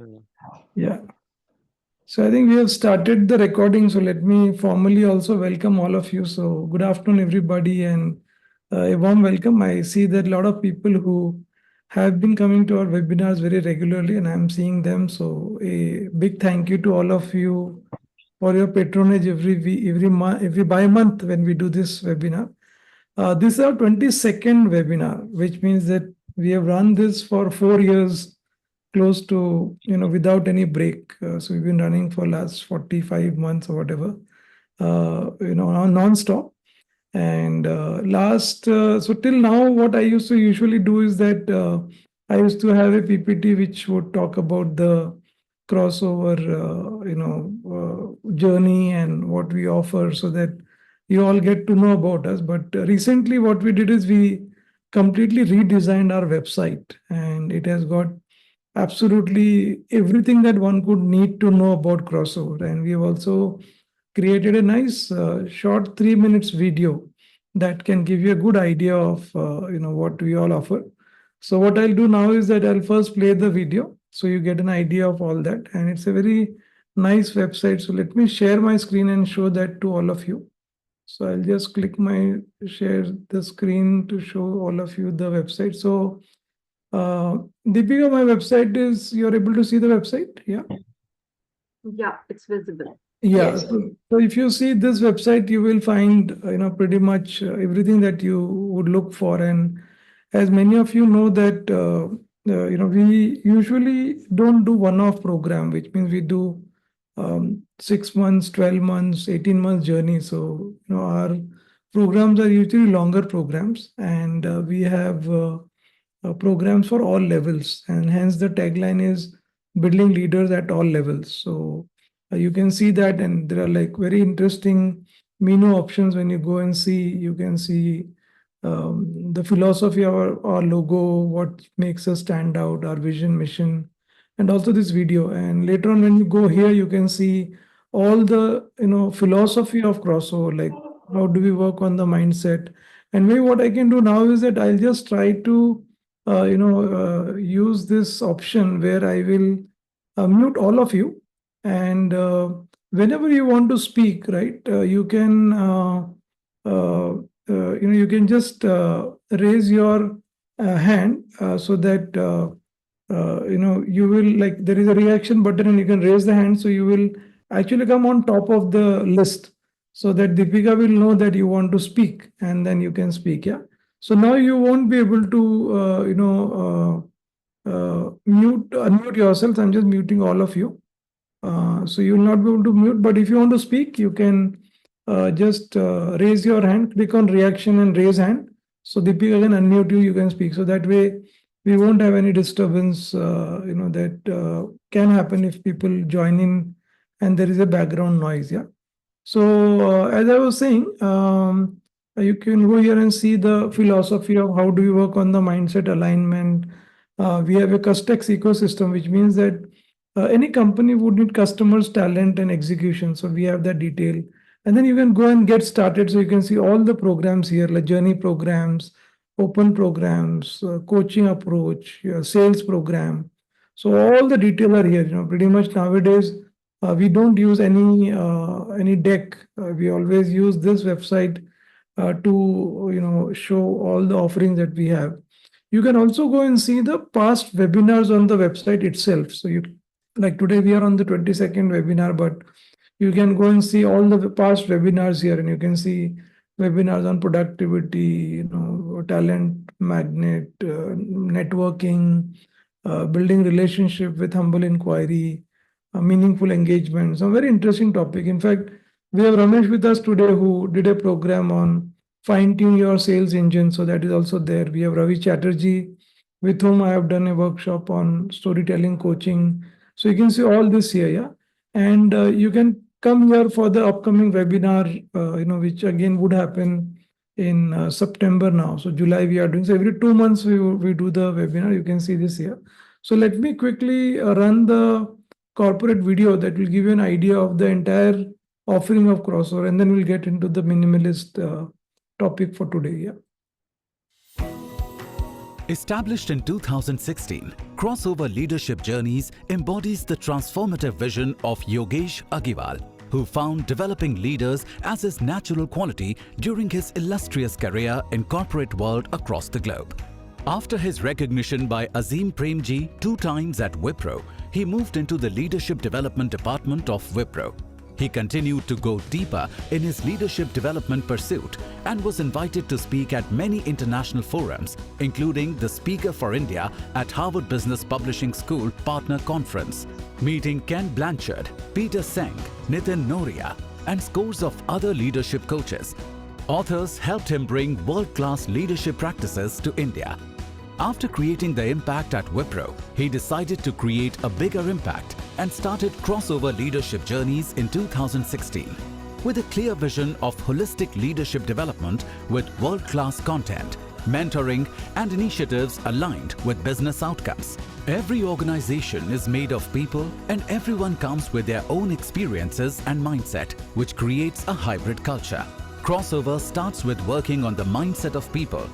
Mm. Yeah. So I think we have started the recording. So let me formally also welcome all of you. So good afternoon, everybody, and a warm welcome. I see that a lot of people who have been coming to our webinars very regularly, and I'm seeing them. So a big thank you to all of you for your patronage every month, every by month when we do this webinar. This is our 22nd webinar, which means that we have run this for 4 years, close to, without any break. So we've been running for last 45 months or whatever, non-stop. And so till now, what I used to usually do is that I used to have a PPT which would talk about the crossover, journey and what we offer, so that you all get to know about us. But recently, what we did is we completely redesigned our website, and it has got absolutely everything that one could need to know about crossover. And we have also created a nice short 3 minutes video that can give you a good idea of what we all offer. So what I'll do now is that I'll first play the video so you get an idea of all that, and it's a very nice website. So let me share my screen and show that to all of you. So I'll just click my share the screen to show all of you the website. So Deepika, my website is, you're able to see the website? Yeah. Yeah, it's visible. Yeah. Yes. So if you see this website, you will find, pretty much everything that you would look for. And as many of you know that, we usually don't do one-off program, which means we do 6 months, 12 months, 18 months journey. So, our programs are usually longer programs, and we have programs for all levels. And hence the tagline is building leaders at all levels. So you can see that, and there are like very interesting menu options. When you go and see, you can see the philosophy of our logo, what makes us stand out, our vision, mission, and also this video. And later on, when you go here, you can see all the philosophy of crossover, like how do we work on the mindset. And maybe what I can do now is that I'll just try to use this option where I will mute all of you, and whenever you want to speak, right, you can just raise your hand, so that you will, like, there is a reaction button and you can raise the hand, so you will actually come on top of the list, so that Deepika will know that you want to speak, and then you can speak. Yeah. So now you won't be able to unmute yourself. I'm just muting all of you. So you will not be able to mute, but if you want to speak, you can just raise your hand, click on reaction and raise hand. So Deepika can unmute you, you can speak. So that way we won't have any disturbance, that can happen if people join in and there is a background noise. Yeah. So as I was saying, you can go here and see the philosophy of how do you work on the mindset alignment. We have a Custex ecosystem, which means that any company would need customers, talent, and execution. So we have that detail. And then you can go and get started. So you can see all the programs here, like journey programs, open programs, coaching approach, sales program. So all the detail are here. Pretty much nowadays we don't use any deck. We always use this website to show all the offerings that we have. You can also go and see the past webinars on the website itself. So you, like today we are on the 22nd webinar, but you can go and see all the past webinars here, and you can see webinars on productivity, talent magnet, networking, building relationship with humble inquiry, meaningful engagement. Some very interesting topic. In fact, we have Ramesh with us today, who did a program on fine tune your sales engine. So that is also there. We have Ravi Chatterjee, with whom I have done a workshop on storytelling coaching. So you can see all this here. Yeah. And you can come here for the upcoming webinar, which again would happen in September now. So July we are doing. So every 2 months we do the webinar. You can see this here. So let me quickly run the corporate video that will give you an idea of the entire offering of crossover, and then we'll get into the minimalist topic for today. Yeah. Established in 2016, Crossover Leadership Journeys embodies the transformative vision of Yogesh Agiwal, who found developing leaders as his natural quality during his illustrious career in corporate world across the globe. After his recognition by Azim Premji 2 times at Wipro, he moved into the Leadership Development Department of Wipro. He continued to go deeper in his leadership development pursuit and was invited to speak at many international forums, including the Speaker for India at Harvard Business Publishing School Partner Conference, meeting Ken Blanchard, Peter Seng, Nitin Noria, and scores of other leadership coaches. Authors helped him bring world-class leadership practices to India. After creating the impact at Wipro, he decided to create a bigger impact and started Crossover Leadership Journeys in 2016. With a clear vision of holistic leadership development with world-class content, mentoring, and initiatives aligned with business outcomes. Every organization is made of people, and everyone comes with their own experiences and mindset, which creates a hybrid culture. Crossover starts with working on the mindset of people,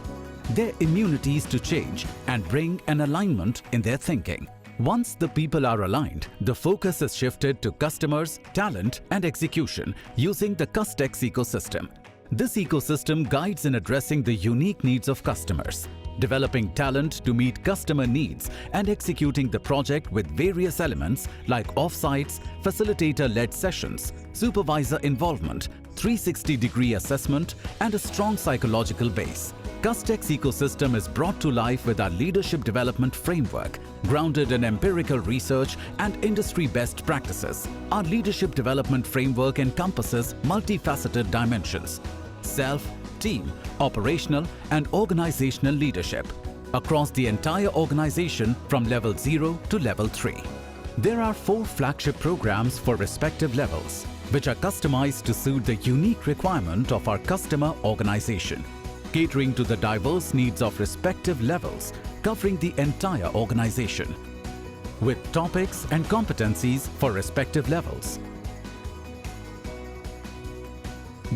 their immunities to change, and bring an alignment in their thinking. Once the people are aligned, the focus is shifted to customers, talent, and execution using the Custex ecosystem. This ecosystem guides in addressing the unique needs of customers, developing talent to meet customer needs, and executing the project with various elements like offsites, facilitator-led sessions, supervisor involvement, 360-degree assessment, and a strong psychological base. Custex ecosystem is brought to life with our leadership development framework, grounded in empirical research and industry best practices. Our leadership development framework encompasses multifaceted dimensions: self, team, operational, and organizational leadership across the entire organization from level 0 to level 3. There are 4 flagship programs for respective levels, which are customized to suit the unique requirement of our customer organization, catering to the diverse needs of respective levels, covering the entire organization, with topics and competencies for respective levels.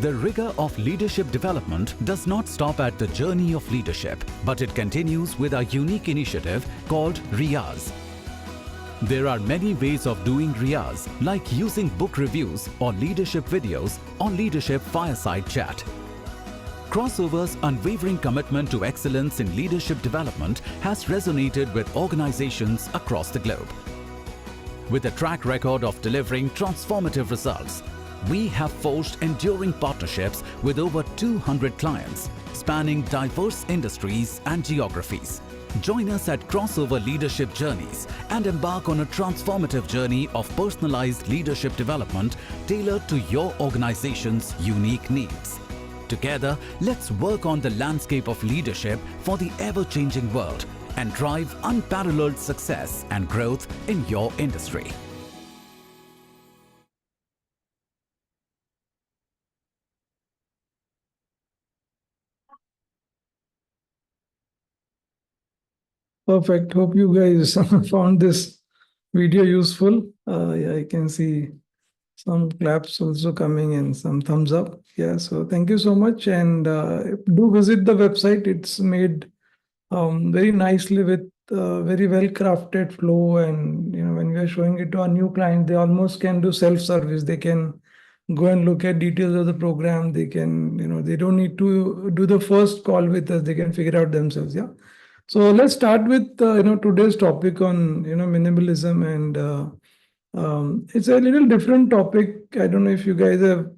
The rigor of leadership development does not stop at the journey of leadership, but it continues with our unique initiative called Riyaz. There are many ways of doing Riyaz, like using book reviews or leadership videos or leadership fireside chat. Crossover's unwavering commitment to excellence in leadership development has resonated with organizations across the globe. With a track record of delivering transformative results, we have forged enduring partnerships with over 200 clients, spanning diverse industries and geographies. Join us at Crossover Leadership Journeys and embark on a transformative journey of personalized leadership development tailored to your organization's unique needs. Together, let's work on the landscape of leadership for the ever-changing world and drive unparalleled success and growth in your industry. Perfect. Hope you guys found this video useful. Yeah, I can see some claps also coming and some thumbs up. Yeah, so thank you so much. And do visit the website. It's made very nicely with very well crafted flow. And when we are showing it to a new client, they almost can do self-service. They can go and look at details of the program. They can, they don't need to do the first call with us. They can figure out themselves. Yeah. So let's start with today's topic on minimalism, and it's a little different topic. I don't know if you guys have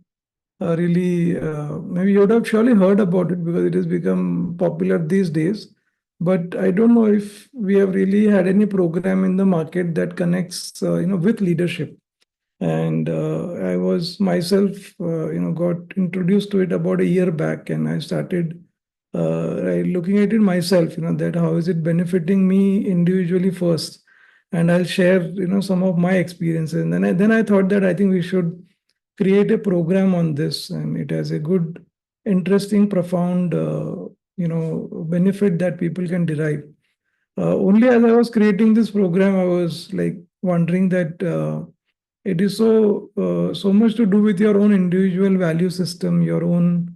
really maybe you would have surely heard about it because it has become popular these days. But I don't know if we have really had any program in the market that connects with leadership. And I was myself got introduced to it about a year back, and I started looking at it myself, that how is it benefiting me individually first, and I'll share some of my experiences, and then I thought that I think we should create a program on this, and it has a good, interesting, profound benefit that people can derive. Only as I was creating this program, I was like wondering that it is so much to do with your own individual value system, your own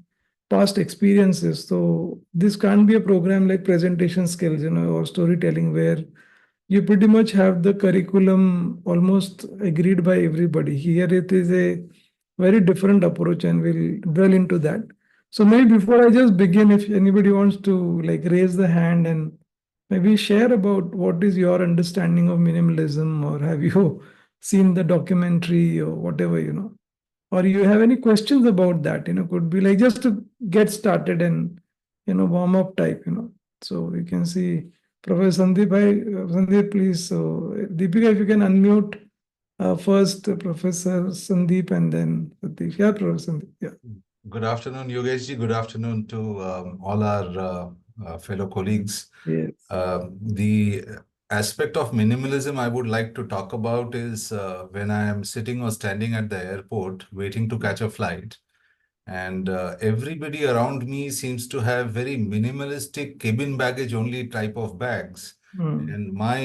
past experiences. So this can't be a program like presentation skills, or storytelling, where you pretty much have the curriculum almost agreed by everybody. Here it is a very different approach, and we'll dwell into that. So maybe before I just begin, if anybody wants to like raise the hand and maybe share about what is your understanding of minimalism, or have you seen the documentary or whatever, or you have any questions about that, could be like just to get started and, warm up type, So you can see Professor Sandeep, Sandeep, please. So Deepika, if you can unmute first Professor Sandeep and then Satish. Yeah, Professor Sandeep. Yeah. Good afternoon, Yogesh ji. Good afternoon to all our fellow colleagues. Yes. The aspect of minimalism I would like to talk about is when I am sitting or standing at the airport waiting to catch a flight, and everybody around me seems to have very minimalistic cabin baggage only type of bags. And my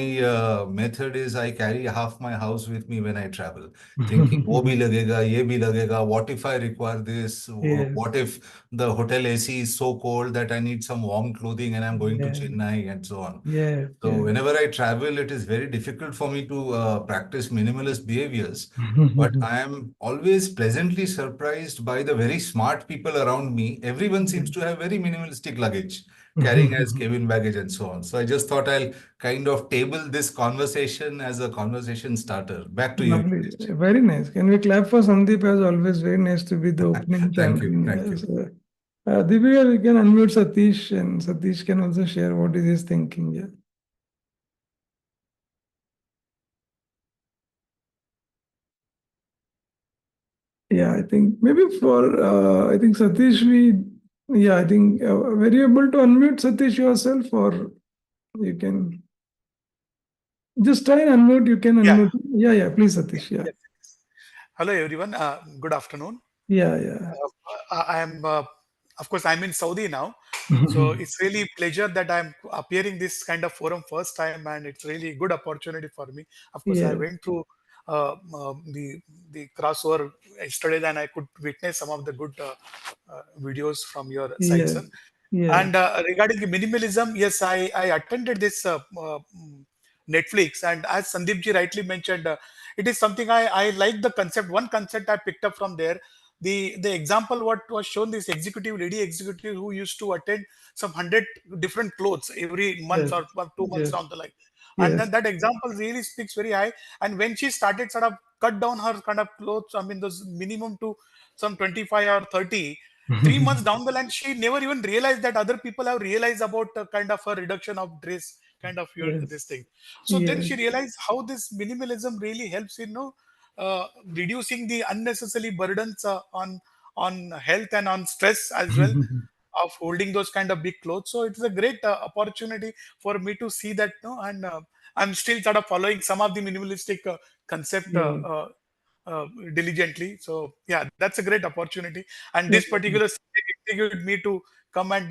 method is I carry half my house with me when I travel, thinking, wo bhi lagega, ye bhi lagega. What if I require this? Yes. What if the hotel AC is so cold that I need some warm clothing and I'm going to Yeah. Chennai and so on? Yeah. So whenever I travel, it is very difficult for me to practice minimalist behaviors. But I am always pleasantly surprised by the very smart people around me. Everyone seems to have very minimalistic luggage, carrying as cabin baggage and so on. So I just thought I'll kind of table this conversation as a conversation starter. Back to you. Lovely. Very nice. Can we clap for Sandeep, as always? Very nice to be the opening Thank you. champion. Thank Yes. you. Deepika, we can unmute Satish, and Satish can also share what is his thinking. Yeah. Yeah, I think maybe for I think Satish, I think were you able to unmute Satish yourself, or you can just try and unmute? You can Yeah. unmute. Yeah, please, Satish. Yeah. Yes. Hello, everyone. Good afternoon. Yeah. I am, of course, I'm in Saudi now. So it's really pleasure that I'm appearing this kind of forum first time, and it's really good opportunity for me. Of course, I Yes. went through the crossover yesterday, and I could witness some of the good videos from your side, Yes. sir. Yes. And regarding the minimalism, yes, I attended this Netflix, and as Sandeep ji rightly mentioned, it is something I like the concept. One concept I picked up from there. The example what was shown, this executive lady executive who used to attend some 100 different clothes every month Yes. or 2 months Yes. down the line, and Yes. then that example really speaks very high. And when she started sort of cut down her kind of clothes, I mean those minimum to some 25 or 30, 3 months down the line, she never even realized that other people have realized about kind of a reduction of dress, kind of your Yes. this thing. So then Yes. she realized how this minimalism really helps in reducing the unnecessary burdens on health and on stress as well of holding those kind of big clothes. So it's a great opportunity for me to see that, and I'm still sort of following some of the minimalistic concept Yes. diligently. So yeah, that's a great opportunity. And Yes. this particular subject intrigued me to come and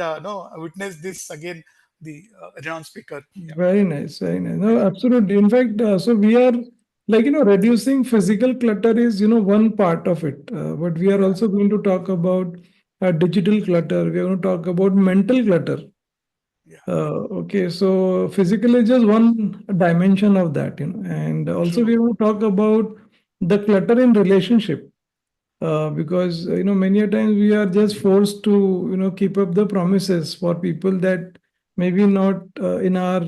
witness this again. The renowned speaker. Yeah, Very nice. Very nice. No, thank you. absolutely. In fact, so we are like, reducing physical clutter is, one part of it. But we are Yeah, also going to talk about digital clutter. We are going to talk about mental clutter. yeah, Okay, so physical is just one dimension of that, and also true. we will talk about the clutter in relationship, because many a times we are just forced to keep up the promises for people that maybe not in our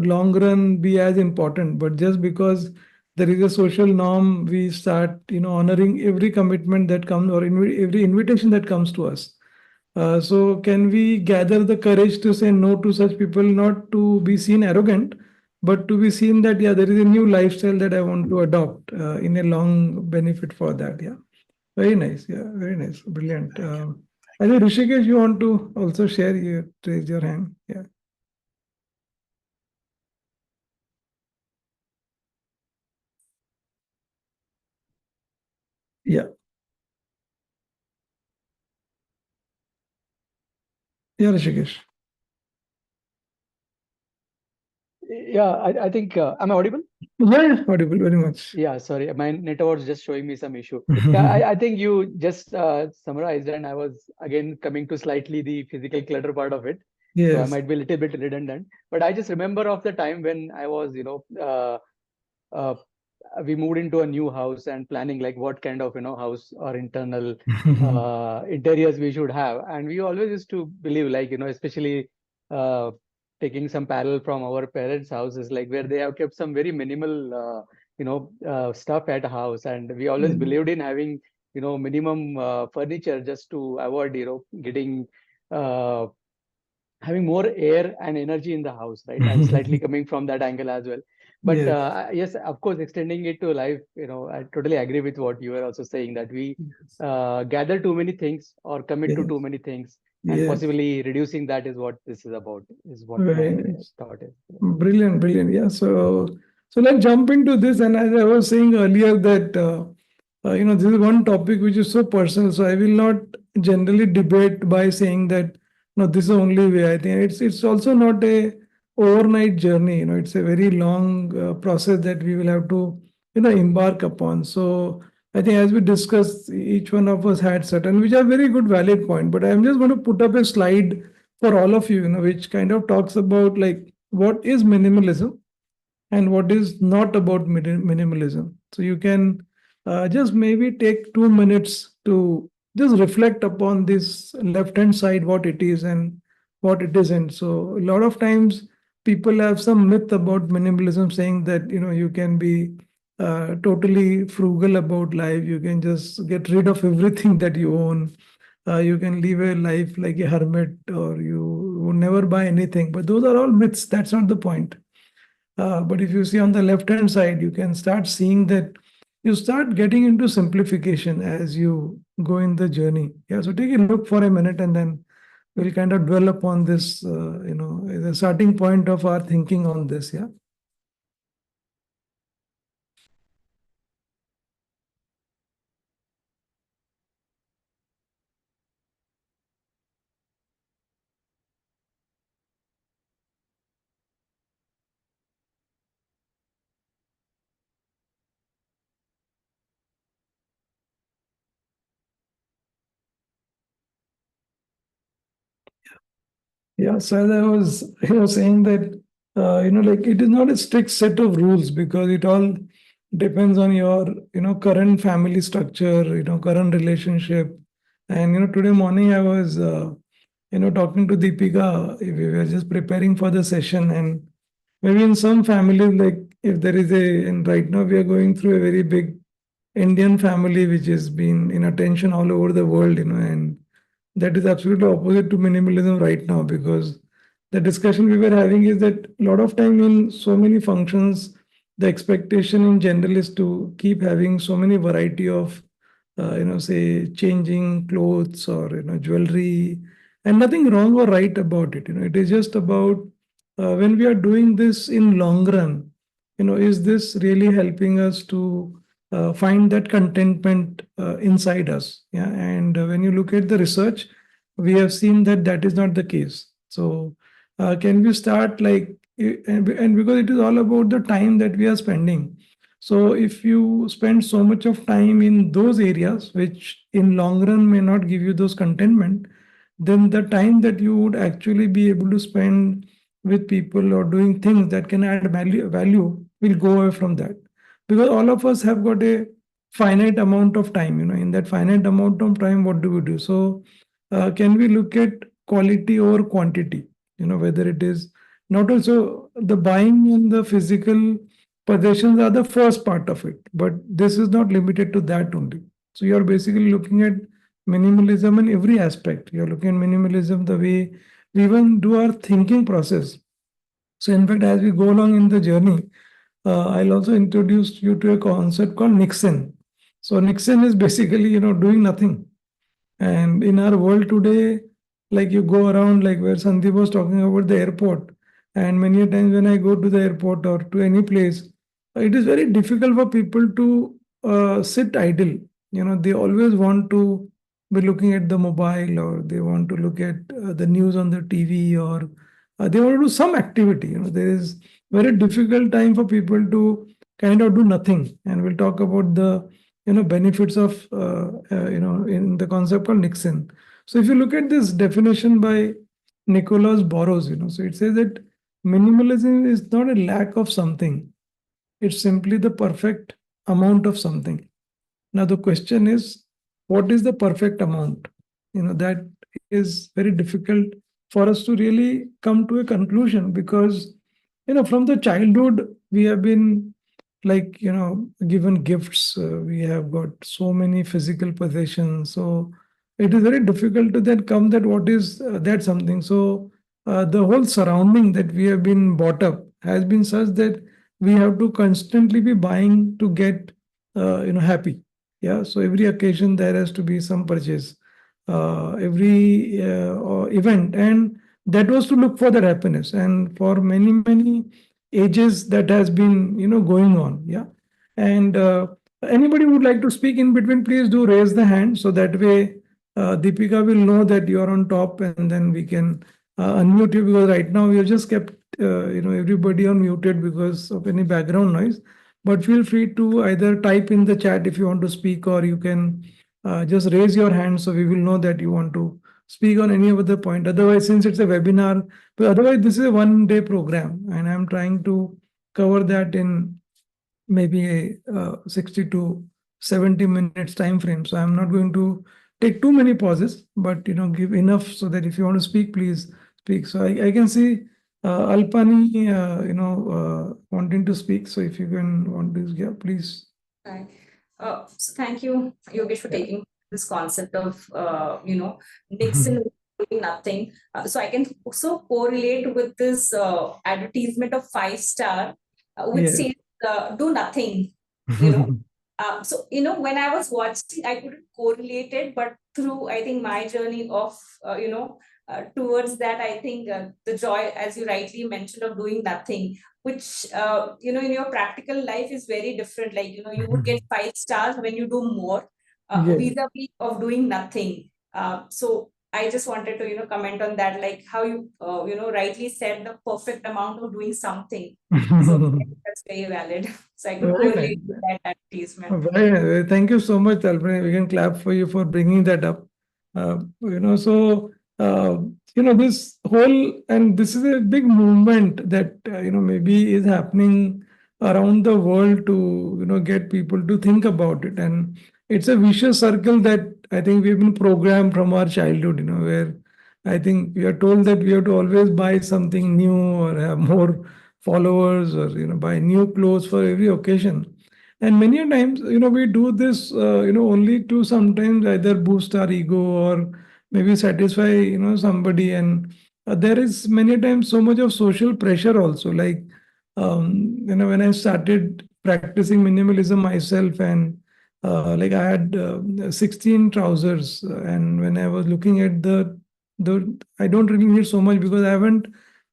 long run be as important, but just because there is a social norm, we start honoring every commitment that comes, or every invitation that comes to us. So can we gather the courage to say no to such people, not to be seen arrogant, but to be seen that, yeah, there is a new lifestyle that I want to adopt in a long benefit for that. Yeah. Very nice. Yeah. Very nice. Brilliant. Thank you. I think Rishikesh, you want to also share, you raise your hand. Yeah. Yeah. Yeah, Rishikesh. Yeah, I think, am I audible? Yeah, audible very much. Yeah, sorry, my network was just showing me some issue. Yeah, I think you just summarized, and I was again coming to slightly the physical clutter part of it. So I Yes. might be a little bit redundant, but I just remember of the time when I was, uh, we moved into a new house and planning like what kind of house or internal interiors we should have, and we always used to believe, like, especially uh, taking some parallel from our parents' houses, like where they have kept some very minimal stuff at a house, and we always believed in having minimum furniture just to avoid getting uh, having more air and energy in the house, right? I'm slightly coming from that angle as well. But Yes. yes, of course, extending it to life, I totally agree with what you were also saying, that we gather too many things or commit to Yes. too many things, and Yes. possibly reducing that is what this is about, is what Very my nice. thought is. Brilliant, brilliant. Yeah. So let's jump into this. And as I was saying earlier, that this is one topic which is so personal. So I will not generally debate by saying that no, this is the only way. I think it's also not a overnight journey. It's a very long process that we will have to embark upon. So I think as we discussed, each one of us had certain, which are very good, valid point. But I'm just going to put up a slide for all of you, which kind of talks about like what is minimalism and what is not about minimalism. So you can just maybe take 2 minutes to just reflect upon this left hand side, what it is and what it isn't. So a lot of times people have some myth about minimalism, saying that you can be totally frugal about life, you can just get rid of everything that you own, you can live a life like a hermit, or you would never buy anything. But those are all myths. That's not the point. But if you see on the left hand side, you can start seeing that you start getting into simplification as you go in the journey. Yeah. So take a look for a minute, and then we'll kind of dwell upon this, the starting point of our thinking on this. Yeah. Yeah, so as I was, saying that, like it is not a strict set of rules, because it all depends on your, current family structure, current relationship. And, today morning I was, talking to Deepika. We were just preparing for the session, and maybe in some families, like if there is and right now we are going through a very big Indian family, which has been in attention all over the world, and that is absolutely opposite to minimalism right now, because the discussion we were having is that a lot of time in so many functions, the expectation in general is to keep having so many variety of, say changing clothes or jewelry, and nothing wrong or right about it. It is just about when we are doing this in long run, is this really helping us to find that contentment inside us? Yeah, and when you look at the research, we have seen that that is not the case. So, can we start like, and because it is all about the time that we are spending. So, if you spend so much of time in those areas, which in long run may not give you those contentment, then the time that you would actually be able to spend with people or doing things that can add value will go away from that, because all of us have got a finite amount of time. In that finite amount of time, what do we do? So can we look at quality over quantity? Whether it is not also the buying and the physical possessions are the first part of it, but this is not limited to that only. So you're basically looking at minimalism in every aspect. You're looking at minimalism the way we even do our thinking process. So in fact, as we go along in the journey, I'll also introduce you to a concept called Nixon. So Nixon is basically, doing nothing. And in our world today, like you go around, like where Sandeep was talking about the airport, and many a times when I go to the airport or to any place, it is very difficult for people to sit idle. They always want to be looking at the mobile, or they want to look at the news on the TV, or they want to do some activity. There is very difficult time for people to kind of do nothing. And we'll talk about the benefits of in the concept called Nixon. So if you look at this definition by Nicholas Burrows, so it says that minimalism is not a lack of something; it's simply the perfect amount of something. Now the question is, what is the perfect amount? That is very difficult for us to really come to a conclusion, because from the childhood we have been like given gifts. We have got so many physical possessions, so it is very difficult to then come that what is that something. So the whole surrounding that we have been brought up has been such that we have to constantly be buying to get happy. Yeah, so every occasion there has to be some purchase, every event, and that was to look for that happiness. And for many ages that has been going on. Yeah, and anybody would like to speak in between, please do raise the hand, so that way Deepika will know that you are on top, and then we can unmute you, because right now we have just kept everybody on muted because of any background noise. But feel free to either type in the chat if you want to speak, or you can just raise your hand so we will know that you want to speak on any other point. Otherwise, since it's a webinar, but otherwise this is a 1 day program, and I'm trying to cover that in maybe a 60 to 70 minutes time frame. So I'm not going to take too many pauses, but give enough so that if you want to speak, please speak. So I can see Alpani wanting to speak. So if you can want to, yeah, please. Right. So thank you, Yogesh, for taking this concept of, Nixon doing nothing. So I can also correlate with this advertisement of 5-star, which Yes. says do nothing, you know. So, when I was watching, I couldn't correlate it, but through, I think, my journey of, towards that, I think the joy, as you rightly mentioned, of doing nothing, which in your practical life is very different. Like you would get 5 stars when you do more, Yes. vis-a-vis of doing nothing. So I just wanted to comment on that, like how you rightly said, the perfect amount of doing something. So that's very valid. So I could Very correlate nice. with that advertisement. Very, thank you so much, Alfred. We can clap for you for bringing that up. So this whole, and this is a big movement that maybe is happening around the world to get people to think about it, and it's a vicious circle that I think we've been programmed from our childhood. Where I think we are told that we have to always buy something new or have more followers, or buy new clothes for every occasion. And many a times, we do this, only to sometimes either boost our ego or maybe satisfy, somebody. And there is many a times so much of social pressure also. Like, when I started practicing minimalism myself, and like I had 16 trousers, and when I was looking at I don't really need so much because I haven't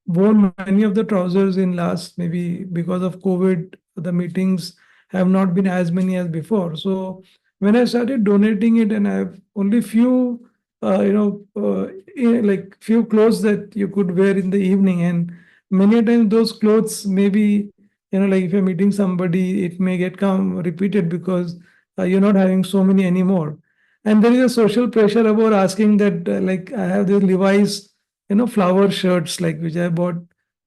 worn many of the trousers in last, maybe because of COVID, the meetings have not been as many as before. So when I started donating it, and I have only few, like few clothes that you could wear in the evening, and many a times those clothes maybe, like if you're meeting somebody, it may get come repeated because you're not having so many anymore. And there is a social pressure about asking that, like I have these Levi's, flower shirts, like which I bought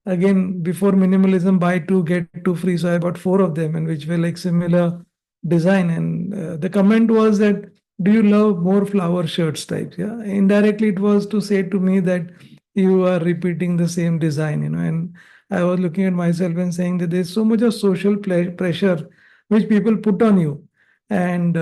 again before minimalism, buy two get two free. So I bought four of them, and which were like similar design. And the comment was that, do you love more flower shirts types? Yeah, indirectly it was to say to me that you are repeating the same design. And I was looking at myself and saying that there's so much of social pressure which people put on you. And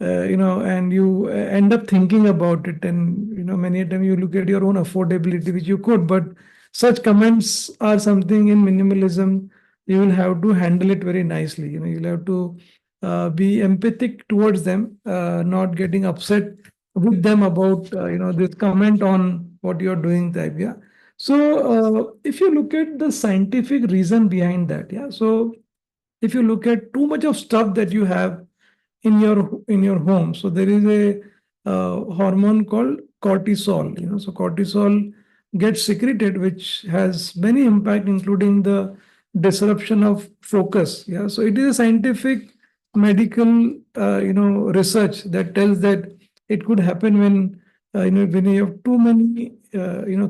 and you end up thinking about it. And many a time you look at your own affordability, which you could, but such comments are something in minimalism you will have to handle it very nicely. You'll have to be empathic towards them, not getting upset with them about this comment on what you're doing type. Yeah. So if you look at the scientific reason behind that, yeah, so if you look at too much of stuff that you have in your home, so there is a hormone called cortisol. So cortisol gets secreted, which has many impact, including the disruption of focus. Yeah, so it is a scientific medical research that tells that it could happen when you have too many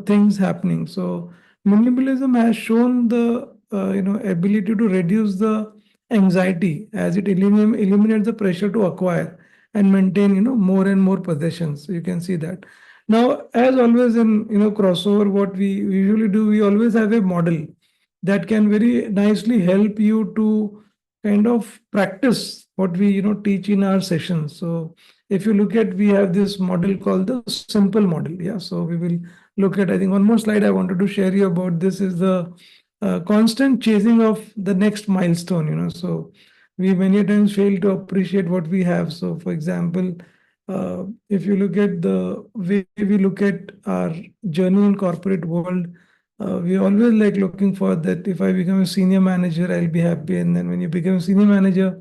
things happening. So minimalism has shown the ability to reduce the anxiety as it eliminates the pressure to acquire and maintain more and more possessions. So you can see that. Now, as always in crossover, what we usually do, we always have a model that can very nicely help you to kind of practice what we teach in our sessions. So if you look at, we have this model called the simple model. Yeah, so we will look at, I think one more slide I wanted to share you about this is the constant chasing of the next milestone. So we many times fail to appreciate what we have. So for example, if you look at the way we look at our journey in corporate world, we always like looking for that. If I become a senior manager, I'll be happy. And then when you become a senior manager,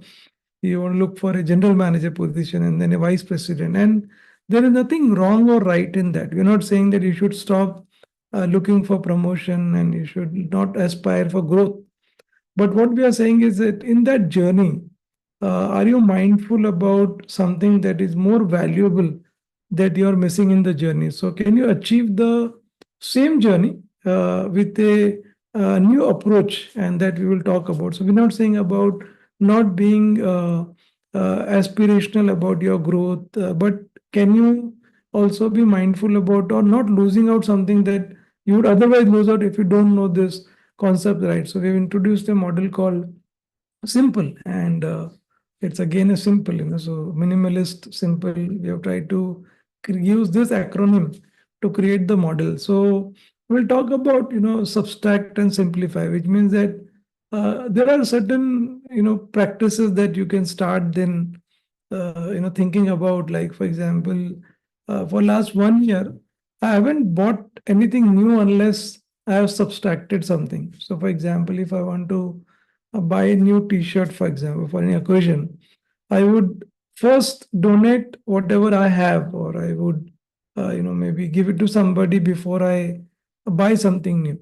you want to look for a general manager position and then a vice president. And there is nothing wrong or right in that. We're not saying that you should stop looking for promotion and you should not aspire for growth. But what we are saying is that in that journey, are you mindful about something that is more valuable that you're missing in the journey? So, can you achieve the same journey with a new approach? And that we will talk about. So, we're not saying about not being aspirational about your growth, but can you also be mindful about or not losing out something that you would otherwise lose out if you don't know this concept, right? So, we've introduced a model called simple, and it's again a simple, so minimalist, simple. We have tried to use this acronym to create the model. So we'll talk about subtract and simplify, which means that there are certain practices that you can start then thinking about, like for example, for last 1 year I haven't bought anything new unless I have subtracted something. So for example, if I want to buy a new t-shirt, for example, for any occasion, I would first donate whatever I have, or I would maybe give it to somebody before I buy something new.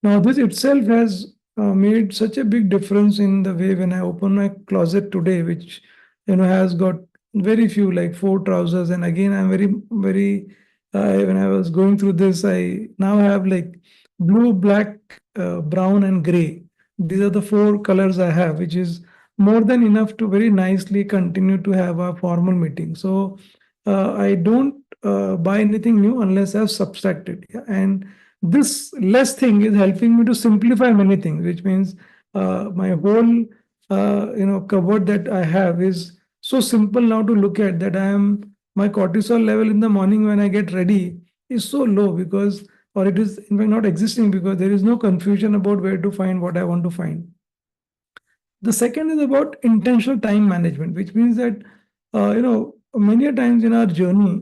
Now, this itself has made such a big difference in the way when I open my closet today, which has got very few, like 4 trousers. And again, I'm very when I was going through this, I now have like blue, black, brown, and gray. These are the 4 colors I have, which is more than enough to very nicely continue to have a formal meeting. So I don't buy anything new unless I've subtracted. Yeah? And this less thing is helping me to simplify many things, which means my whole cupboard that I have is so simple now to look at, that my cortisol level in the morning when I get ready is so low, because or it is in fact not existing, because there is no confusion about where to find what I want to find. The second is about intentional time management, which means that many times in our journey,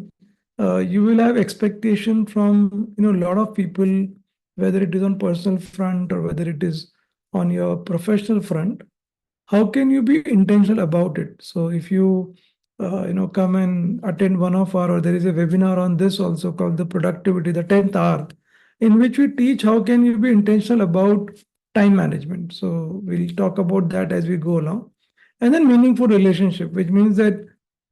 you will have expectation from a lot of people, whether it is on personal front or whether it is on your professional front. How can you be intentional about it? So if you come and attend one of our, or there is a webinar on this also called the productivity, the 10th hour, in which we teach how can you be intentional about time management. So we'll talk about that as we go along. And then meaningful relationship, which means that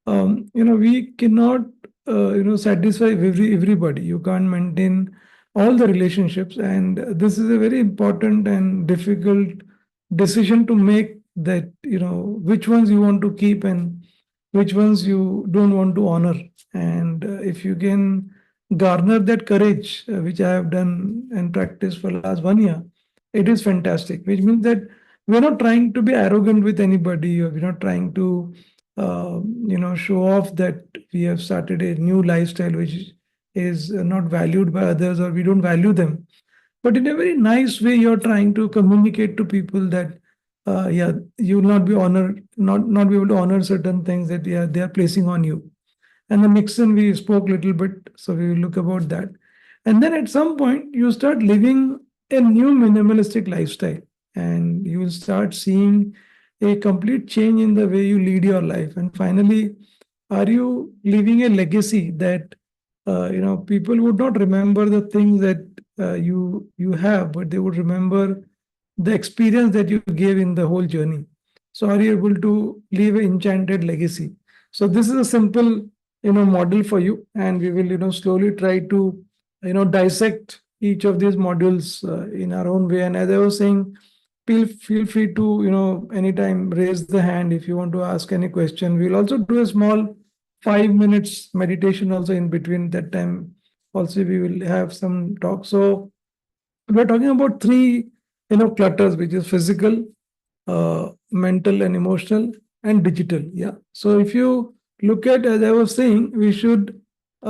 we cannot satisfy everybody. You can't maintain all the relationships, and this is a very important and difficult decision to make, that which ones you want to keep and which ones you don't want to honor. And if you can garner that courage, which I have done and practiced for the last 1 year, it is fantastic. Which means that we're not trying to be arrogant with anybody, or we're not trying to show off that we have started a new lifestyle which is not valued by others, or we don't value them. But in a very nice way, you're trying to communicate to people that yeah, you will not be honored, not be able to honor certain things that they are placing on you. And the Nixon, we spoke a little bit, so we will look about that. And then at some point, you start living a new minimalistic lifestyle, and you will start seeing a complete change in the way you lead your life. And finally, are you leaving a legacy that people would not remember the things that you have, but they would remember the experience that you gave in the whole journey. So are you able to leave an enchanted legacy? So this is a simple, model for you, and we will, slowly try to, dissect each of these modules in our own way. And as I was saying, feel free to, anytime raise the hand if you want to ask any question. We'll also do a small 5 minutes meditation also in between that time. Also, we will have some talk. So we're talking about three, clutters, which is physical, mental and emotional, and digital. Yeah. So if you look at, as I was saying, we should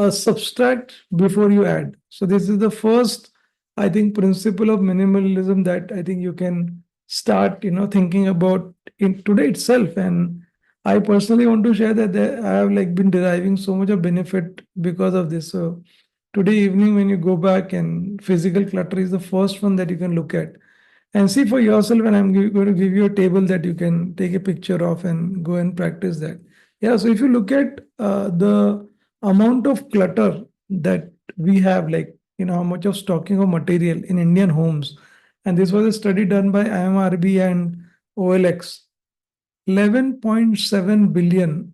subtract before you add. So this is the first, I think, principle of minimalism that I think you can start, thinking about in today itself. And I personally want to share that I have like been deriving so much of benefit because of this. So today evening, when you go back, and physical clutter is the first one that you can look at and see for yourself. And I'm going to give you a table that you can take a picture of and go and practice that. Yeah. So if you look at the amount of clutter that we have, like, how much of stocking of material in Indian homes, and this was a study done by IMRB and OLX, 11.7 billion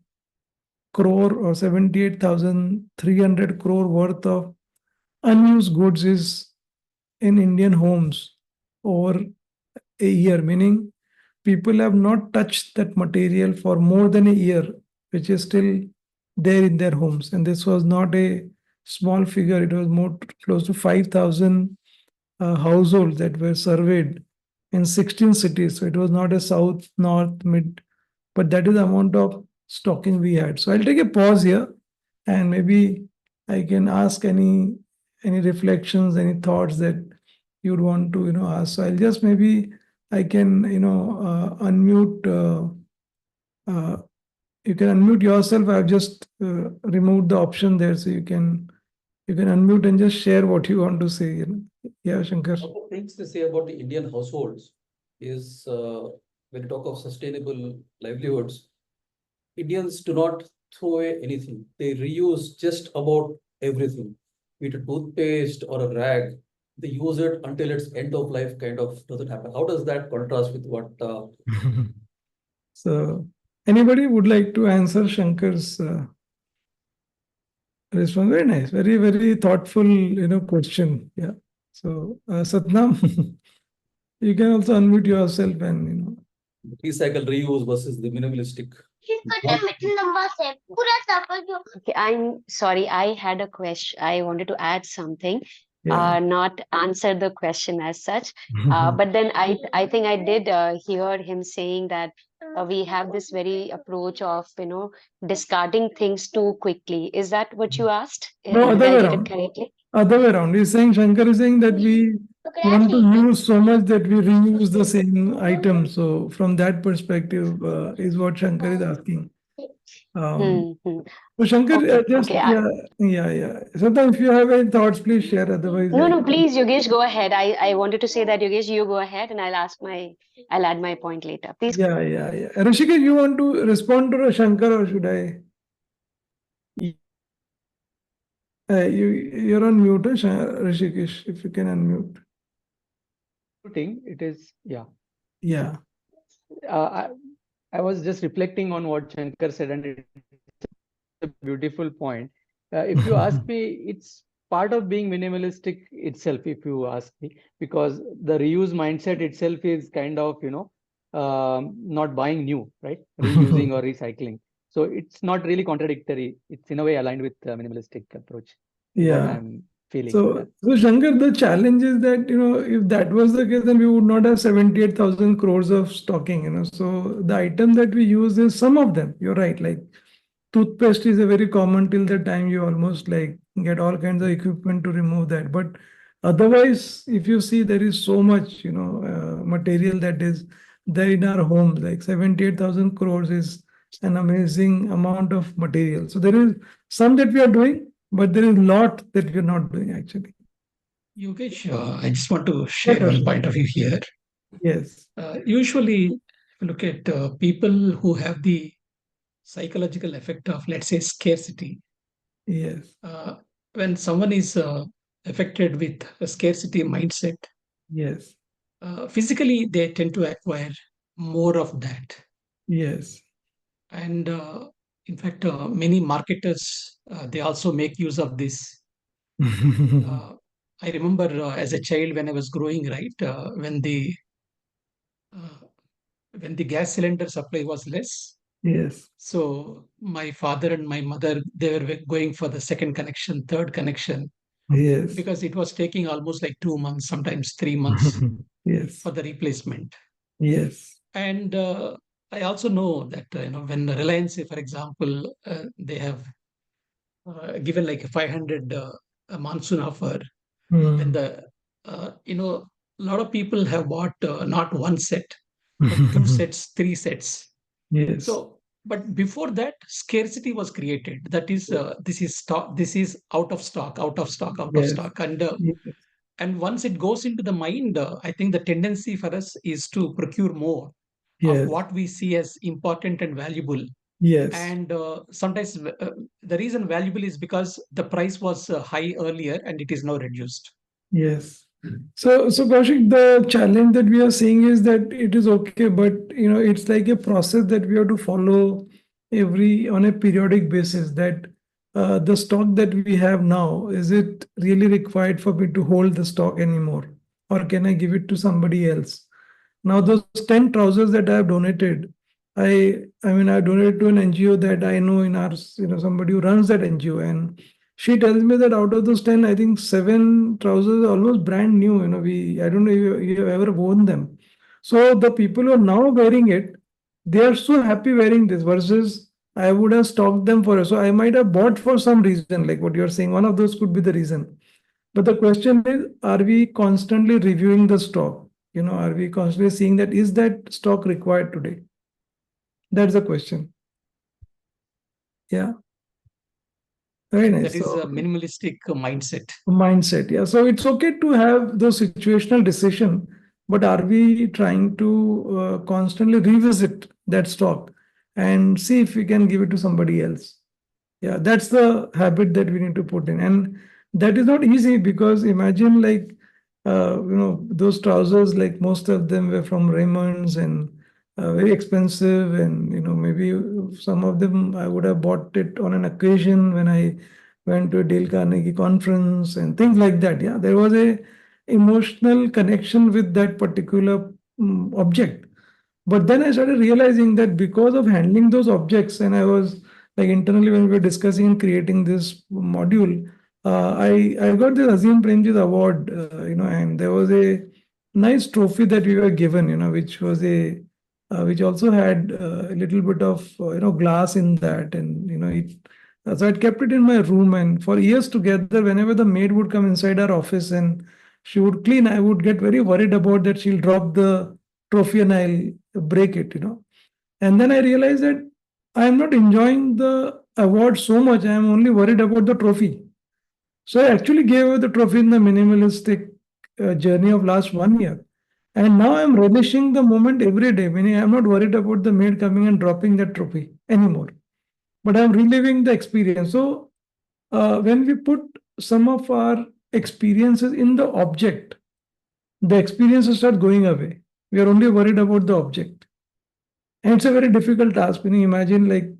crore or 78,300 crore worth of unused goods is in Indian homes over a year, meaning people have not touched that material for more than a year, which is still there in their homes. And this was not a small figure, it was more close to 5,000 households that were surveyed in 16 cities. So it was not a south, north, mid, but that is the amount of stocking we had. So I'll take a pause here, and maybe I can ask any reflections, any thoughts that you'd want to ask. So I'll just maybe I can unmute. You can unmute yourself. I've just removed the option there, so you can unmute and just share what you want to say. Yeah, Shankar. One of the things to say about the Indian households is when you talk of sustainable livelihoods, Indians do not throw away anything. They reuse just about everything. Be it a toothpaste or a rag, they use it until its end of life kind of doesn't happen. How does that contrast with what So, anybody would like to answer Shankar's response? Very nice, very, very thoughtful, question. Yeah. So, Satnam, you can also unmute yourself and, recycle reuse versus the minimalistic? Okay, I'm sorry. I had a question. I wanted to add something, yeah. not answer the question as such. But then I think I did hear him saying that we have this very approach of, discarding things too quickly. Is that what you asked? No, Did other I way get it around. correctly? Other way around. He's saying, Shankar is saying that we want to use so much that we reuse the same item. So from that perspective, is what Shankar is asking. Hmm. So Shankar, just Okay. yeah. Sometimes if you have any thoughts, please share. Otherwise, No, please, Yogesh, go ahead. I wanted to say that, Yogesh, you go ahead, and I'll add my point later. Please. yeah. Rishikesh, you want to respond to Shankar, or should I? You're on mute, Rishikesh. If you can unmute. It is, yeah. Yeah. I was just reflecting on what Shankar said, and it's a beautiful point. If you ask me, it's part of being minimalistic itself, if you ask me, because the reuse mindset itself is kind of, not buying new, right? Reusing or recycling. So it's not really contradictory. It's in a way aligned with the minimalistic approach. What Yeah. I'm feeling. So Shankar, the challenge is that, if that was the case, then we would not have 78,000 crores of stocking, So the item that we use is some of them. You're right. Like toothpaste is a very common till the time you almost like get all kinds of equipment to remove that. But otherwise, if you see, there is so much, material that is there in our homes. Like 78,000 crores is an amazing amount of material. So there is some that we are doing, but there is a lot that we're not doing actually. Yogesh, I just want to share one point of view here. Yes. Usually, if you look at people who have the psychological effect of, let's say, scarcity. Yes. When someone is affected with a scarcity mindset, yes, physically they tend to acquire more of that. Yes. And in fact, many marketers, they also make use of this. I remember as a child when I was growing, right, uh, when the gas cylinder supply was less. Yes. So my father and my mother, they were going for the second connection, third connection, Yes. because it was taking almost like 2 months, sometimes 3 months Yes. for the replacement. Yes. And I also know that when the Reliance, for example, they have given like a 500 a monsoon offer, when the a lot of people have bought not one set, but 2 sets, 3 sets. Yes. So, but before that, scarcity was created. That is, this is stock. This is out of stock, out of stock, out of Yes. stock, Yes. and once it goes into the mind, I think the tendency for us is to procure more of Yes. what we see as important and valuable. Yes. And sometimes the reason valuable is because the price was high earlier and it is now reduced. Yes. So Kaushik, the challenge that we are seeing is that it is okay, but it's like a process that we have to follow on a periodic basis. That the stock that we have now, is it really required for me to hold the stock anymore, or can I give it to somebody else? Now those 10 trousers that I have donated, I mean I donated to an NGO that I know in our somebody who runs that NGO, and she tells me that out of those 10, I think 7 trousers are almost brand new. I don't know if you have ever worn them. So the people who are now wearing it, they are so happy wearing this versus I would have stocked them for. So I might have bought for some reason, like what you're saying. One of those could be the reason. But the question is, are we constantly reviewing the stock? Are we constantly seeing that is that stock required today? That's the question. Yeah. Very nice. That is a minimalistic mindset. Mindset. Yeah. So it's okay to have those situational decision, but are we trying to constantly revisit that stock and see if we can give it to somebody else? Yeah, that's the habit that we need to put in. And that is not easy because imagine like, those trousers, like most of them were from Raymond's and very expensive. And, maybe some of them I would have bought it on an occasion when I went to a Dale Carnegie conference and things like that. Yeah, there was a emotional connection with that particular object. But then I started realizing that because of handling those objects, and I was like internally when we were discussing and creating this module, I got this Azim Premji award, and there was a nice trophy that we were given, which was which also had a little bit of glass in that, and so I kept it in my room, and for years together, whenever the maid would come inside our office and she would clean, I would get very worried about that she'll drop the trophy and I'll break it. And then I realized that I am not enjoying the award so much. I am only worried about the trophy. So I actually gave away the trophy in the minimalistic journey of last 1 year. And now I'm relishing the moment every day, meaning I'm not worried about the maid coming and dropping that trophy anymore. But I'm reliving the experience. So when we put some of our experiences in the object, the experiences start going away. We are only worried about the object. And it's a very difficult task. When you imagine, like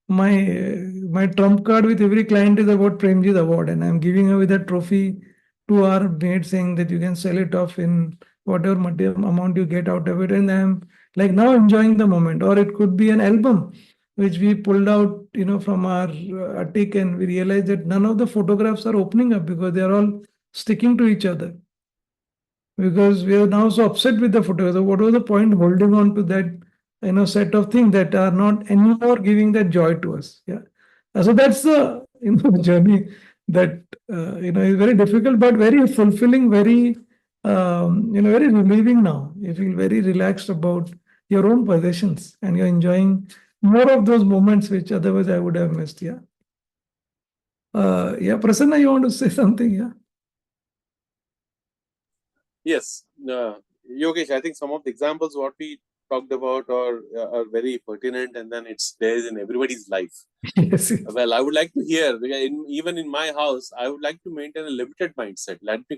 my trump card with every client is about Premji's award, and I'm giving away that trophy to our maid, saying that you can sell it off in whatever amount you get out of it. And I'm like now enjoying the moment. Or it could be an album which we pulled out, from our attic, and we realized that none of the photographs are opening up because they are all sticking to each other, because we are now so upset with the photos. So what was the point holding on to that, set of things that are not anymore giving that joy to us? Yeah. So that's the journey that is very difficult but very fulfilling, very very relieving now. You feel very relaxed about your own possessions and you're enjoying more of those moments which otherwise I would have missed. Yeah. Yeah, Prasanna, you want to say something? Yeah. Yes, Yogesh, I think some of the examples what we talked about are very pertinent, and then it's there in everybody's life. Yes, yes. Well, I would like to hear, even in my house, I would like to maintain a limited mindset. Let me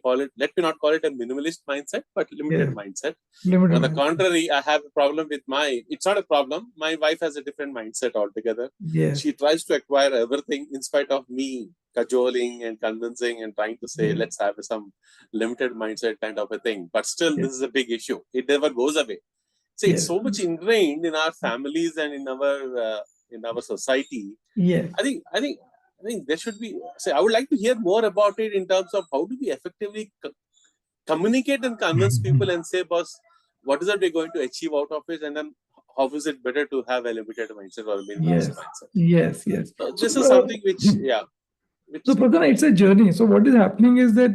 not call it a minimalist mindset, but limited mindset. Limited On the mindset. contrary, I have a problem with it's not a problem. My wife has a different mindset altogether. Yes. She tries to acquire everything in spite of me cajoling and convincing and trying to say, let's have some limited mindset kind of a thing. But still, this is a big issue. It never goes away. See, it's so much ingrained in our families and in our society. Yes. I think there should be. Say, I would like to hear more about it in terms of how do we effectively communicate and convince people and say, boss, what is it we're going to achieve out of it, and then how is it better to have a limited mindset or a minimalist mindset? Yes, yes. So this is something which. So, Prasanna, it's a journey. So, what is happening is that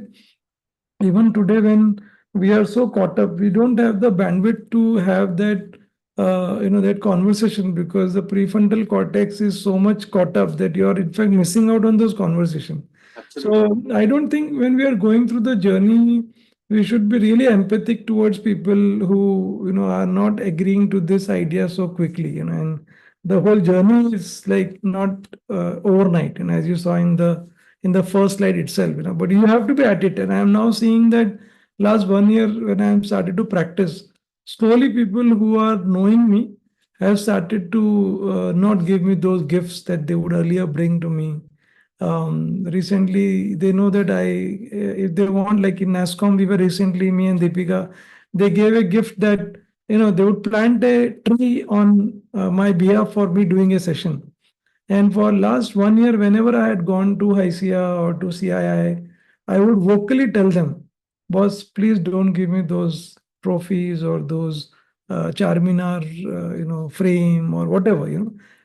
even today, when we are so caught up, we don't have the bandwidth to have that, that conversation, because the prefrontal cortex is so much caught up that you are in fact missing out on those conversations. So, I don't think when we are going through the journey, we should be really empathic towards people who are not agreeing to this idea so quickly. And the whole journey is like not overnight. And as you saw in the first slide itself, but you have to be at it. And I am now seeing that last 1 year when I am started to practice, slowly people who are knowing me have started to not give me those gifts that they would earlier bring to me. Recently, they know that if they want, like in NASCOM, we were recently, me and Deepika, they gave a gift that, they would plant a tree on my behalf for me doing a session. And for last 1 year, whenever I had gone to ICIA or to CII, I would vocally tell them, boss, please don't give me those trophies or those Charminar, frame or whatever,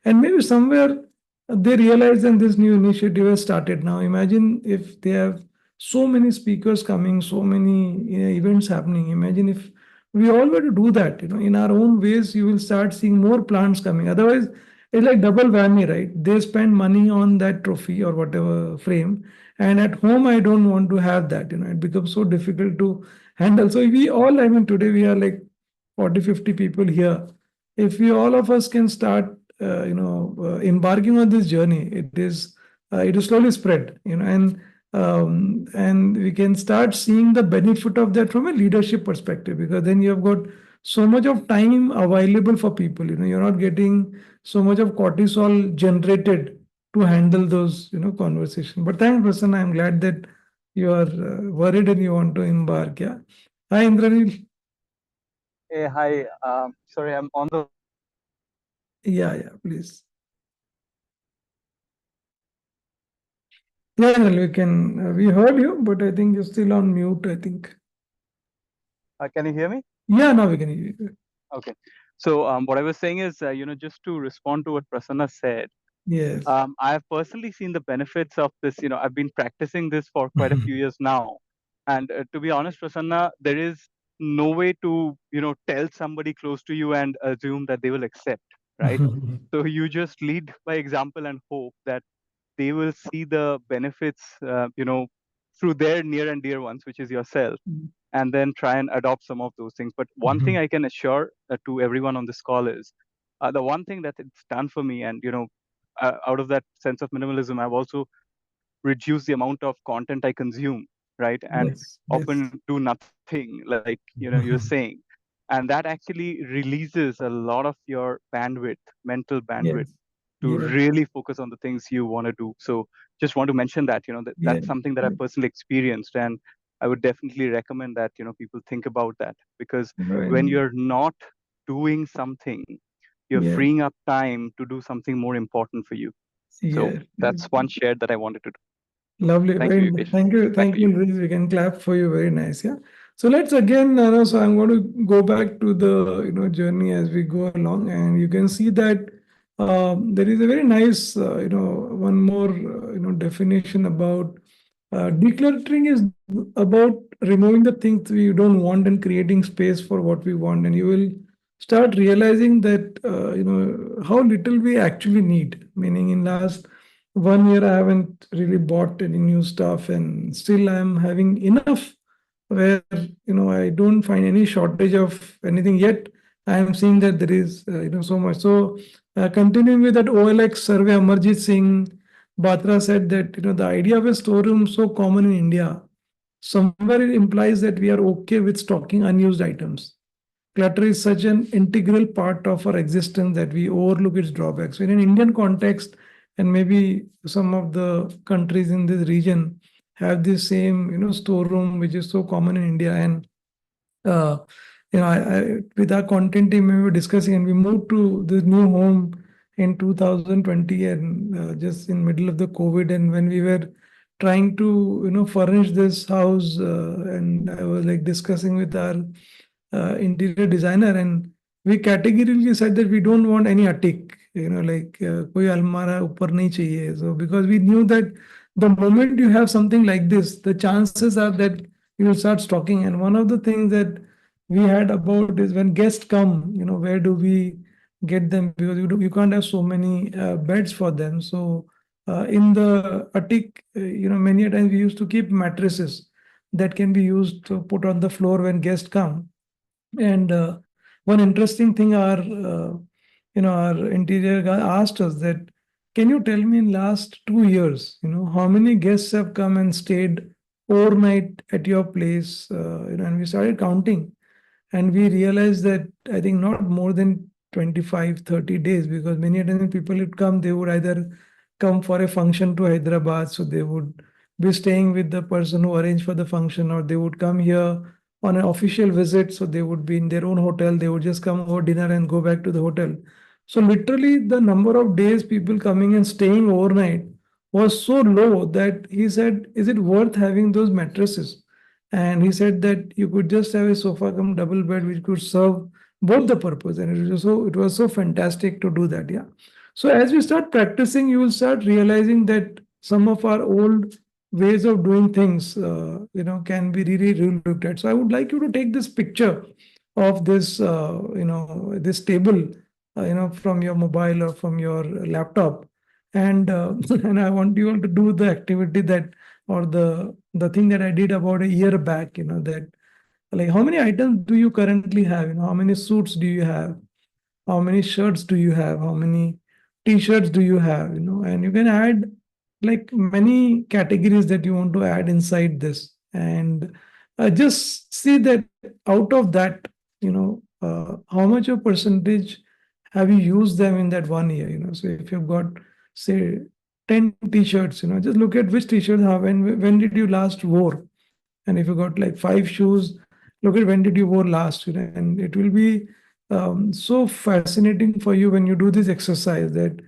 And maybe somewhere they realize that this new initiative has started now. Imagine if they have so many speakers coming, so many events happening. Imagine if we all were to do that, in our own ways, you will start seeing more plants coming. Otherwise, it's like double whammy, right? They spend money on that trophy or whatever frame. And at home, I don't want to have that. It becomes so difficult to handle. So we all, today we are like 40, 50 people here. If we all of us can start, embarking on this journey, it is slowly spread, and we can start seeing the benefit of that from a leadership perspective, because then you have got so much of time available for people. You're not getting so much of cortisol generated to handle those conversations. But thanks, Prasanna. I'm glad that you are worried and you want to embark. Yeah. Hi, Indranil. Hey, hi. Sorry, I'm on the. Yeah, please. Yeah, we can. We heard you, but I think you're still on mute, I think. Can you hear me? Yeah, now we can hear you. Okay. So what I was saying is, just to respond to what Prasanna said. Yes. I have personally seen the benefits of this. I've been practicing this for quite a few years now. And to be honest, Prasanna, there is no way to, tell somebody close to you and assume that they will accept, right? So you just lead by example and hope that they will see the benefits, through their near and dear ones, which is yourself, and then try and adopt some of those things. But one thing I can assure to everyone on this call is the one thing that it's done for me, and out of that sense of minimalism, I've also reduced the amount of content I consume, right? And often do nothing, like you're saying, and that actually releases a lot of your bandwidth, mental bandwidth, to really focus on the things you want to do. So just want to mention that, that's something that I've personally experienced, and I would definitely recommend that, people think about that, because when you're not doing something, you're freeing up time to do something more important for you. So that's one share that I wanted to do. Lovely. Thank you, Yogesh. Thank you. We can clap for you. Very nice. Yeah. So let's again, so I'm going to go back to the, journey as we go along, and you can see that there is a very nice, one more, definition about decluttering is about removing the things we don't want and creating space for what we want. And you will start realizing that, how little we actually need. Meaning in last 1 year, I haven't really bought any new stuff, and still I'm having enough where, I don't find any shortage of anything yet. I am seeing that there is so much. So continuing with that OLX survey, Amarjit Singh Batra said that the idea of a storeroom so common in India, somewhere it implies that we are okay with stocking unused items. Clutter is such an integral part of our existence that we overlook its drawbacks. So in an Indian context, and maybe some of the countries in this region have this same storeroom which is so common in India. And uh, with our content team, we were discussing, and we moved to this new home in 2020, and just in middle of the COVID, and when we were trying to furnish this house, and I was like discussing with our interior designer, and we categorically said that we don't want any attic, like koi almara upar nahi chahiye. So because we knew that the moment you have something like this, the chances are that you will start stocking. And one of the things that we had about is when guests come, where do we get them? Because you can't have so many beds for them. So in the attic, many a times we used to keep mattresses that can be used to put on the floor when guests come. And one interesting thing, our interior guy asked us that, can you tell me in last 2 years, how many guests have come and stayed overnight at your place? And we started counting, and we realized that I think not more than 25, 30 days, because many times people would come, they would either come for a function to Hyderabad, so they would be staying with the person who arranged for the function, or they would come here on an official visit, so they would be in their own hotel, they would just come over dinner and go back to the hotel. So literally the number of days people coming and staying overnight was so low that he said, is it worth having those mattresses? And he said that you could just have a sofa come double bed which could serve both the purpose. And it was so fantastic to do that. Yeah. So as we start practicing, you will start realizing that some of our old ways of doing things can be really looked at. So I would like you to take this picture of this this table from your mobile or from your laptop, and and I want you all to do the activity that, or the thing that I did about a year back, that, like, how many items do you currently have? How many suits do you have? How many shirts do you have? How many t-shirts do you have? And you can add like many categories that you want to add inside this, and just see that out of that, how much of percentage have you used them in that 1 year? So if you've got, say, 10 t-shirts, just look at which t-shirts have, when did you last wore? And if you got like 5 shoes, look at when did you wore last, and it will be so fascinating for you when you do this exercise, that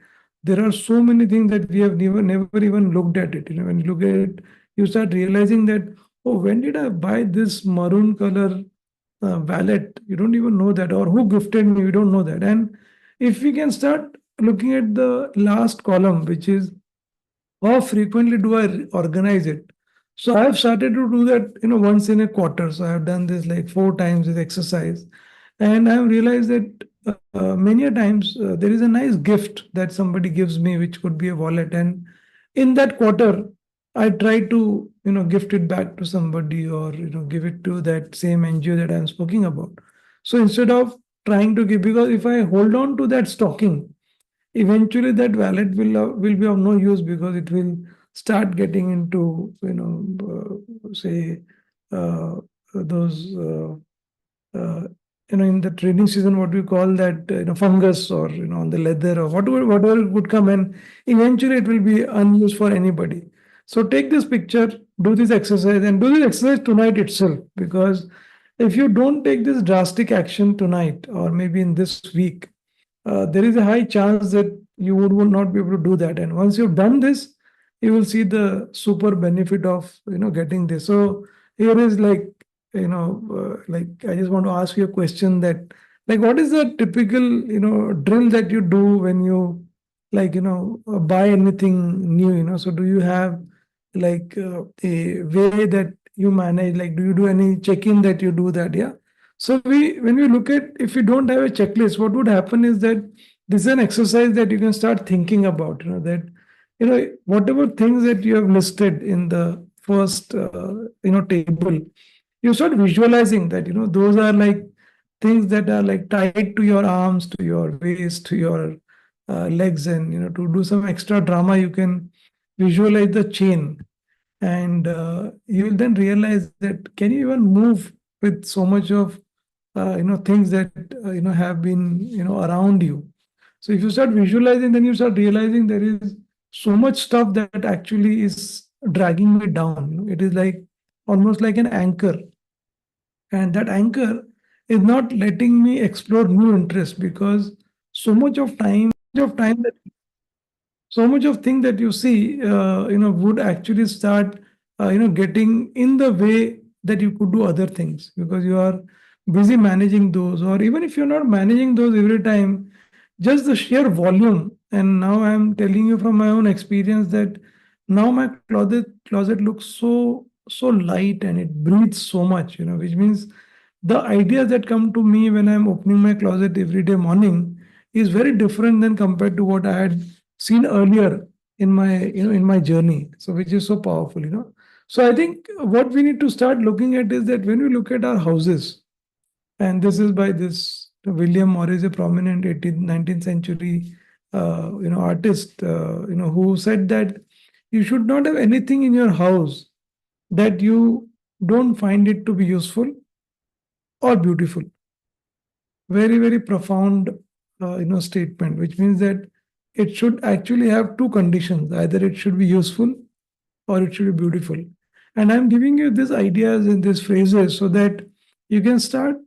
there are so many things that we have never even looked at it. When you look at it, you start realizing that, oh, when did I buy this maroon color wallet? You don't even know that, or who gifted me, you don't know that. And if we can start looking at the last column, which is how frequently do I organize it? So I have started to do that, once in a quarter. So I have done this like 4 times this exercise, and I have realized that many a times there is a nice gift that somebody gives me, which could be a wallet, and in that quarter, I try to gift it back to somebody, or give it to that same NGO that I'm speaking about. So instead of trying to give, because if I hold on to that stocking, eventually that wallet will be of no use, because it will start getting into say those in the training season, what we call that, fungus, or on the leather, or whatever would come, and eventually it will be unused for anybody. So take this picture, do this exercise, and do this exercise tonight itself, because if you don't take this drastic action tonight, or maybe in this week, there is a high chance that you would not be able to do that. And once you've done this, you will see the super benefit of getting this. So here is like, like, I just want to ask you a question, that, like, what is the typical drill that you do when you, like, buy anything new? So do you have like a way that you manage? Like, do you do any check-in that you do that? Yeah. So when we look at, if you don't have a checklist, what would happen is that this is an exercise that you can start thinking about, that, whatever things that you have listed in the first, table, you start visualizing that, those are like things that are like tied to your arms, to your waist, to your legs, and to do some extra drama, you can visualize the chain, and you will then realize that can you even move with so much of things that have been around you. So if you start visualizing, then you start realizing there is so much stuff that actually is dragging me down. It is like almost like an anchor, and that anchor is not letting me explore new interests, because so much of time that so much of thing that you see would actually start getting in the way that you could do other things, because you are busy managing those, or even if you're not managing those every time, just the sheer volume. And now I'm telling you from my own experience that now my closet looks so light, and it breathes so much, which means the ideas that come to me when I'm opening my closet every day morning is very different than compared to what I had seen earlier in my in my journey. So which is so powerful. So I think what we need to start looking at is that when we look at our houses, and this is by this William Morris, a prominent 18th 19th century artist, who said that you should not have anything in your house that you don't find it to be useful or beautiful. Very, very profound statement, which means that it should actually have two conditions: either it should be useful or it should be beautiful. And I'm giving you these ideas and these phrases so that you can start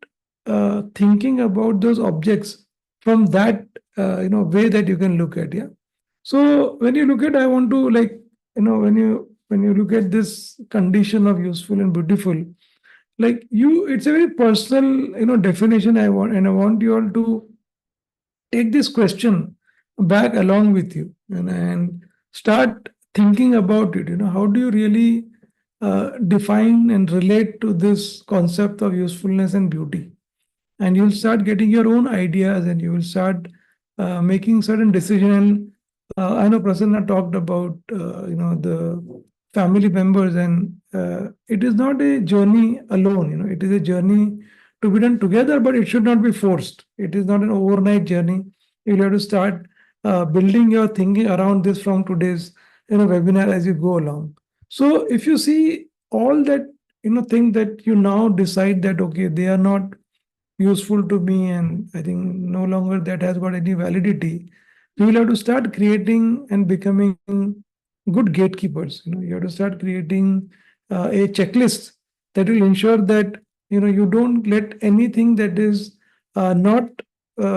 thinking about those objects from that way that you can look at. Yeah. So when you look at, I want to, like, when you look at this condition of useful and beautiful, like, it's a very personal definition I want, and I want you all to take this question back along with you, and start thinking about it. How do you really define and relate to this concept of usefulness and beauty? And you'll start getting your own ideas, and you will start making certain decisions. I know Prasanna talked about the family members, and it is not a journey alone. It is a journey to be done together, but it should not be forced. It is not an overnight journey. You'll have to start building your thinking around this from today's webinar as you go along. So if you see all that thing that you now decide that okay, they are not useful to me, and I think no longer that has got any validity, you will have to start creating and becoming good gatekeepers. You have to start creating a checklist that will ensure that you don't let anything that is not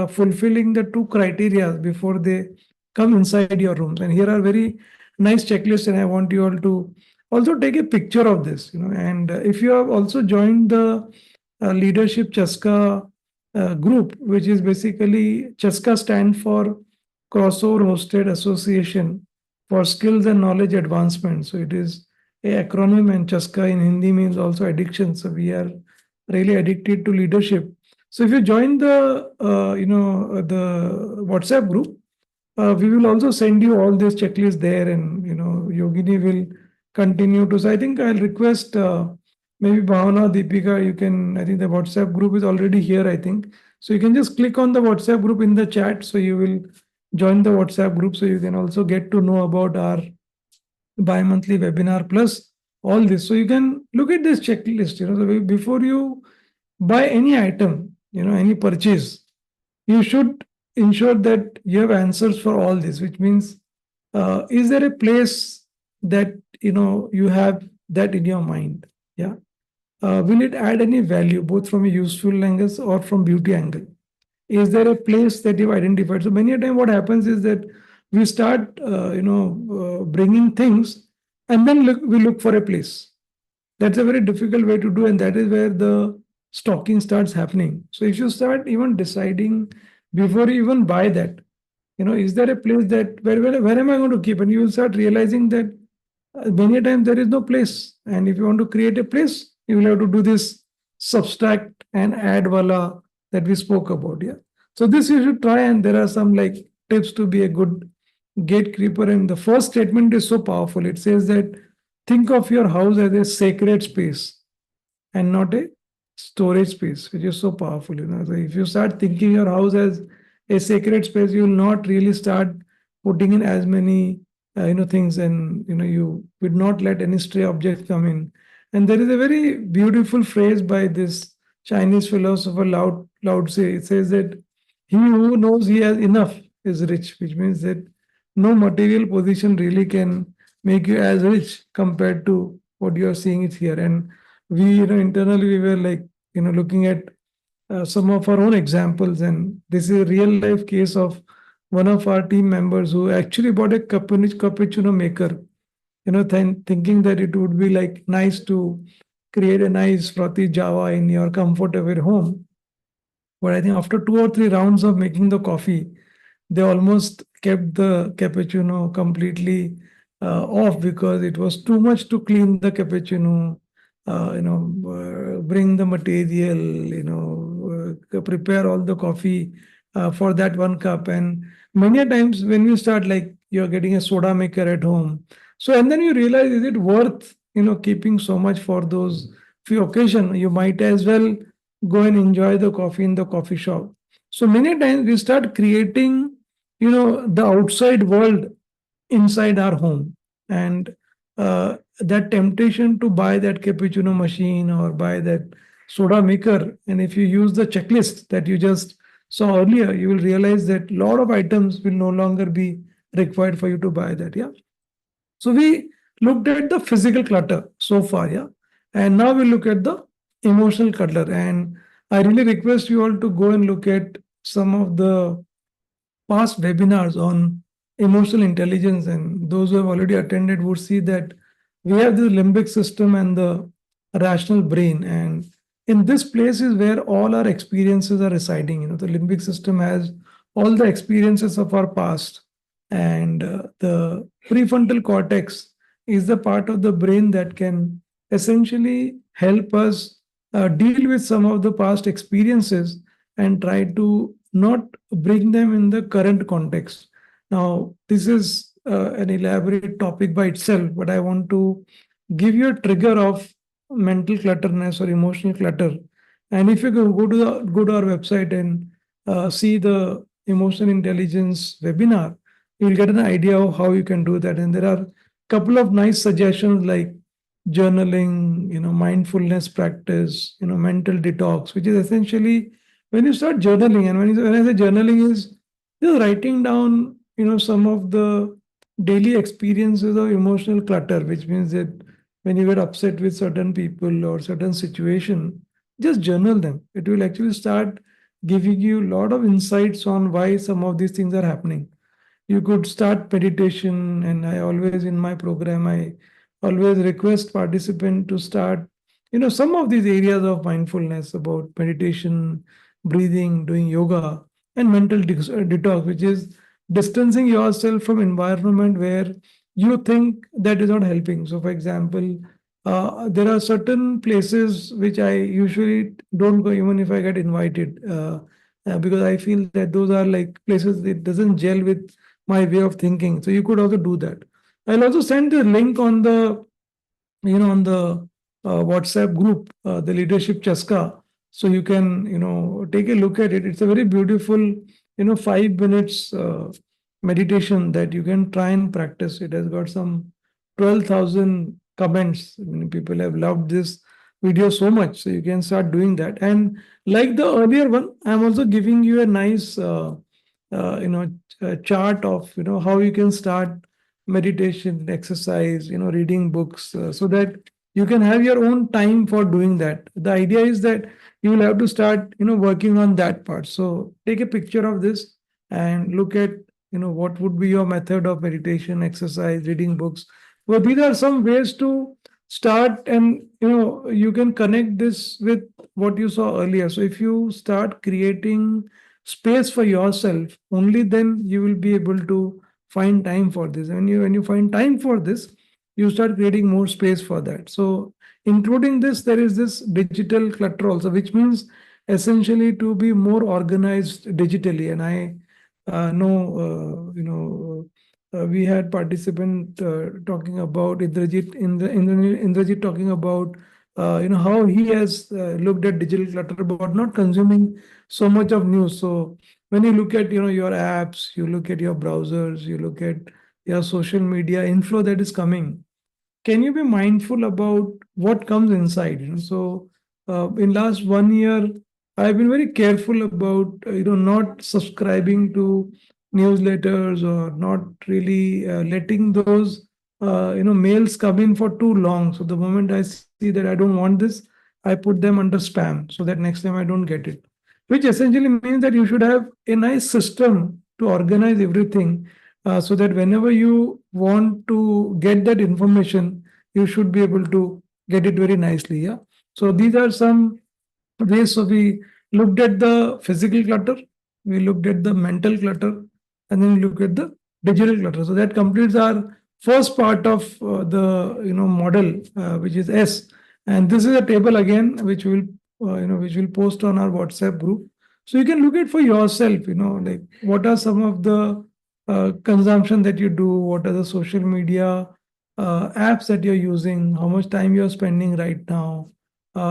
fulfilling the two criteria before they come inside your rooms. And here are very nice checklists, and I want you all to also take a picture of this. And if you have also joined the leadership Chaska group, which is basically Chaska stand for Crossover Hosted Association for Skills and Knowledge Advancement. So it is a acronym, and Chaska in Hindi means also addiction. So we are really addicted to leadership. So if you join the the WhatsApp group, we will also send you all this checklist there, and Yogini will continue to. So I think I'll request maybe Bhavana, Deepika, you can. I think the WhatsApp group is already here, I think. So you can just click on the WhatsApp group in the chat. So you will join the WhatsApp group, so you can also get to know about our bi-monthly webinar plus all this. So you can look at this checklist. Before you buy any item, any purchase, you should ensure that you have answers for all this, which means is there a place that you have that in your mind? Yeah. Will it add any value both from a useful angle or from beauty angle? Is there a place that you've identified? So many a time what happens is that we start bringing things, and then we look for a place. That's a very difficult way to do, and that is where the stocking starts happening. So if you start even deciding before you even buy that, is there a place that where am I going to keep? And you will start realizing that many times there is no place. And if you want to create a place, you will have to do this subtract and add wala that we spoke about. Yeah. So this you should try, and there are some like tips to be a good gatekeeper. And the first statement is so powerful. It says that think of your house as a sacred space and not a storage space, which is so powerful. So if you start thinking your house as a sacred space, you will not really start putting in as many things, and you would not let any stray objects come in. And there is a very beautiful phrase by this Chinese philosopher Lao Tzu. It says that he who knows he has enough is rich, which means that no material position really can make you as rich compared to what you are seeing it here. And we, internally, we were like, looking at some of our own examples. And this is a real life case of one of our team members who actually bought a cappuccino maker, thinking that it would be like nice to create a nice frothy Java in your comfort of your home. But I think after 2 or 3 rounds of making the coffee, they almost kept the cappuccino completely off, because it was too much to clean the cappuccino, bring the material, prepare all the coffee for that 1 cup. And many a times when you start, like, you're getting a soda maker at home, so and then you realize, is it worth keeping so much for those few occasions? You might as well go and enjoy the coffee in the coffee shop. So many times we start creating the outside world inside our home. And that temptation to buy that cappuccino machine or buy that soda maker, and if you use the checklist that you just saw earlier, you will realize that a lot of items will no longer be required for you to buy that. Yeah. So we looked at the physical clutter so far. Yeah. And now we look at the emotional clutter. And I really request you all to go and look at some of the past webinars on emotional intelligence, and those who have already attended would see that we have the limbic system and the rational brain, and in this place is where all our experiences are residing. The limbic system has all the experiences of our past, and the prefrontal cortex is the part of the brain that can essentially help us deal with some of the past experiences and try to not bring them in the current context. Now, this is an elaborate topic by itself, but I want to give you a trigger of mental clutterness or emotional clutter. And if you go to our website and see the emotional intelligence webinar, you'll get an idea of how you can do that. And there are a couple of nice suggestions like journaling, mindfulness practice, mental detox, which is essentially when you start journaling. And when I say journaling, is just writing down some of the daily experiences of emotional clutter, which means that when you get upset with certain people or certain situation, just journal them. It will actually start giving you a lot of insights on why some of these things are happening. You could start meditation, and I always, in my program, I always request participant to start some of these areas of mindfulness, about meditation, breathing, doing yoga, and mental detox, which is distancing yourself from environment where you think that is not helping. So for example, there are certain places which I usually don't go even if I get invited, because I feel that those are like places that doesn't gel with my way of thinking. So you could also do that. I'll also send the link on the on the WhatsApp group, the Leadership Chaska, so you can take a look at it. It's a very beautiful 5 minutes meditation that you can try and practice. It has got some 12,000 comments. I mean, people have loved this video so much, so you can start doing that. And like the earlier one, I'm also giving you a nice chart of how you can start meditation, exercise, reading books, so that you can have your own time for doing that. The idea is that you will have to start working on that part. So take a picture of this and look at what would be your method of meditation, exercise, reading books. Well, these are some ways to start, and you can connect this with what you saw earlier. So if you start creating space for yourself, only then you will be able to find time for this. And when you find time for this, you start creating more space for that. So including this, there is this digital clutter also, which means essentially to be more organized digitally. And I know we had participant talking about Indrajit talking about how he has looked at digital clutter about not consuming so much of news. So when you look at your apps, you look at your browsers, you look at your social media inflow that is coming, can you be mindful about what comes inside? So in last 1 year, I've been very careful about not subscribing to newsletters or not really letting those mails come in for too long. So the moment I see that I don't want this, I put them under spam so that next time I don't get it. Which essentially means that you should have a nice system to organize everything so that whenever you want to get that information, you should be able to get it very nicely. Yeah. So these are some ways. So we looked at the physical clutter, we looked at the mental clutter, and then we look at the digital clutter. So that completes our first part of the model, which is S. And this is a table again, which we'll post on our WhatsApp group. So you can look at for yourself. Like what are some of the consumption that you do, what are the social media apps that you're using, how much time you're spending right now.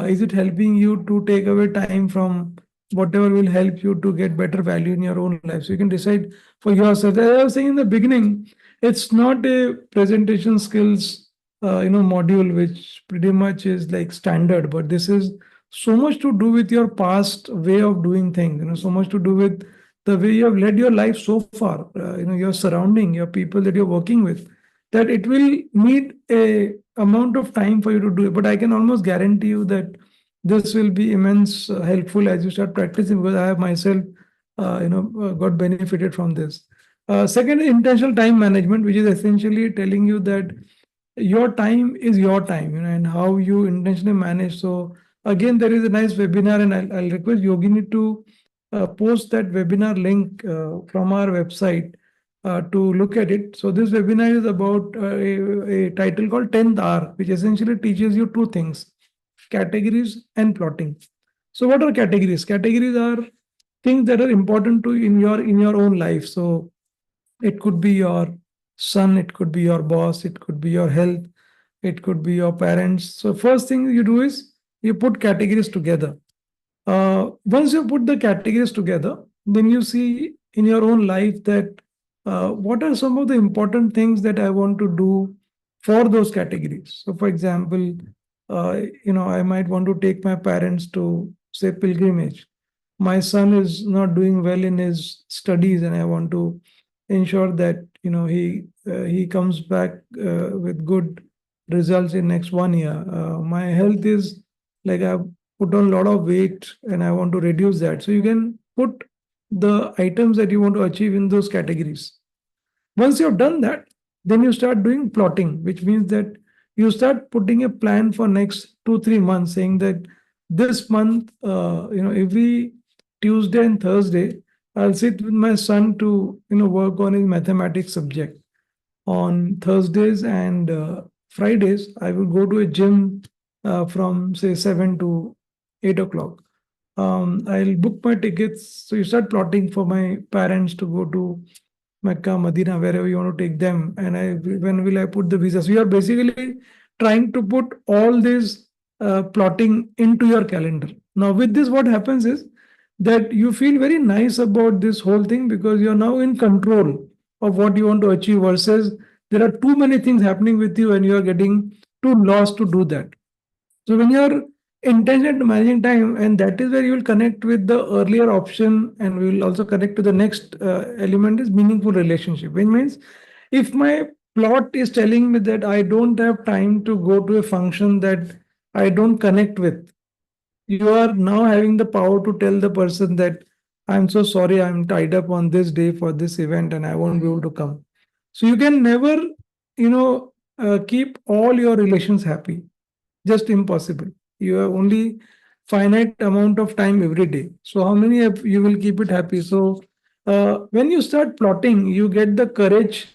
Is it helping you to take away time from whatever will help you to get better value in your own life? So you can decide for yourself. As I was saying in the beginning, it's not a presentation skills module which pretty much is like standard, but this is so much to do with your past way of doing things. So much to do with the way you have led your life so far. Your surrounding, your people that you're working with, that it will need a amount of time for you to do it. But I can almost guarantee you that this will be immense helpful as you start practicing, because I have myself got benefited from this. Second, intentional time management, which is essentially telling you that your time is your time, and how you intentionally manage. So again, there is a nice webinar, and I'll request Yogini to post that webinar link from our website to look at it. So this webinar is about a title called 10th hour, which essentially teaches you two things: categories and plotting. So what are categories? Categories are things that are important to you in your own life. So it could be your son, it could be your boss, it could be your health, it could be your parents. So first thing you do is you put categories together. Once you put the categories together, then you see in your own life that what are some of the important things that I want to do for those categories. So, for example, I might want to take my parents to, say, pilgrimage. My son is not doing well in his studies, and I want to ensure that he comes back with good results in next 1 year. My health is like I've put on a lot of weight and I want to reduce that. So you can put the items that you want to achieve in those categories. Once you've done that, then you start doing plotting, which means that you start putting a plan for next 2-3 months, saying that this month, every Tuesday and Thursday, I'll sit with my son to work on his mathematics subject. On Thursdays and Fridays, I will go to a gym from say 7 to 8 o'clock. I'll book my tickets. So you start plotting for my parents to go to Mecca, Medina, wherever you want to take them. And when will I put the visa? So you are basically trying to put all this plotting into your calendar. Now, with this, what happens is that you feel very nice about this whole thing, because you're now in control of what you want to achieve, versus there are too many things happening with you and you're getting too lost to do that. So when you're intention to managing time, and that is where you will connect with the earlier option, and we will also connect to the next element, is meaningful relationship. Which means if my plot is telling me that I don't have time to go to a function that I don't connect with, you are now having the power to tell the person that I'm so sorry, I'm tied up on this day for this event and I won't be able to come. So you can never keep all your relations happy. Just impossible. You have only finite amount of time every day. So how many of you will keep it happy? So when you start plotting, you get the courage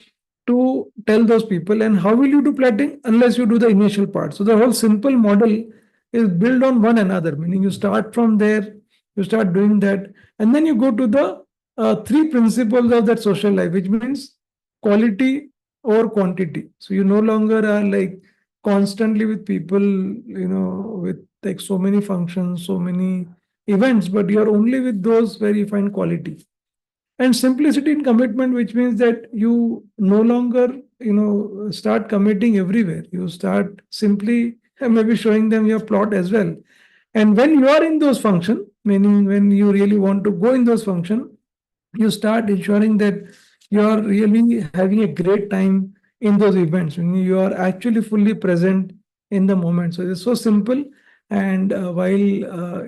to tell those people. And how will you do plotting unless you do the initial part? So the whole simple model is built on one another, meaning you start from there, you start doing that, and then you go to the three principles of that social life, which means quality over quantity. So you no longer are like constantly with people, with like so many functions, so many events, but you're only with those where you find quality. And simplicity in commitment, which means that you no longer, start committing everywhere. You start simply maybe showing them your plot as well. And when you are in those function, meaning when you really want to go in those function, you start ensuring that you are really having a great time in those events when you are actually fully present in the moment. So it's so simple. And while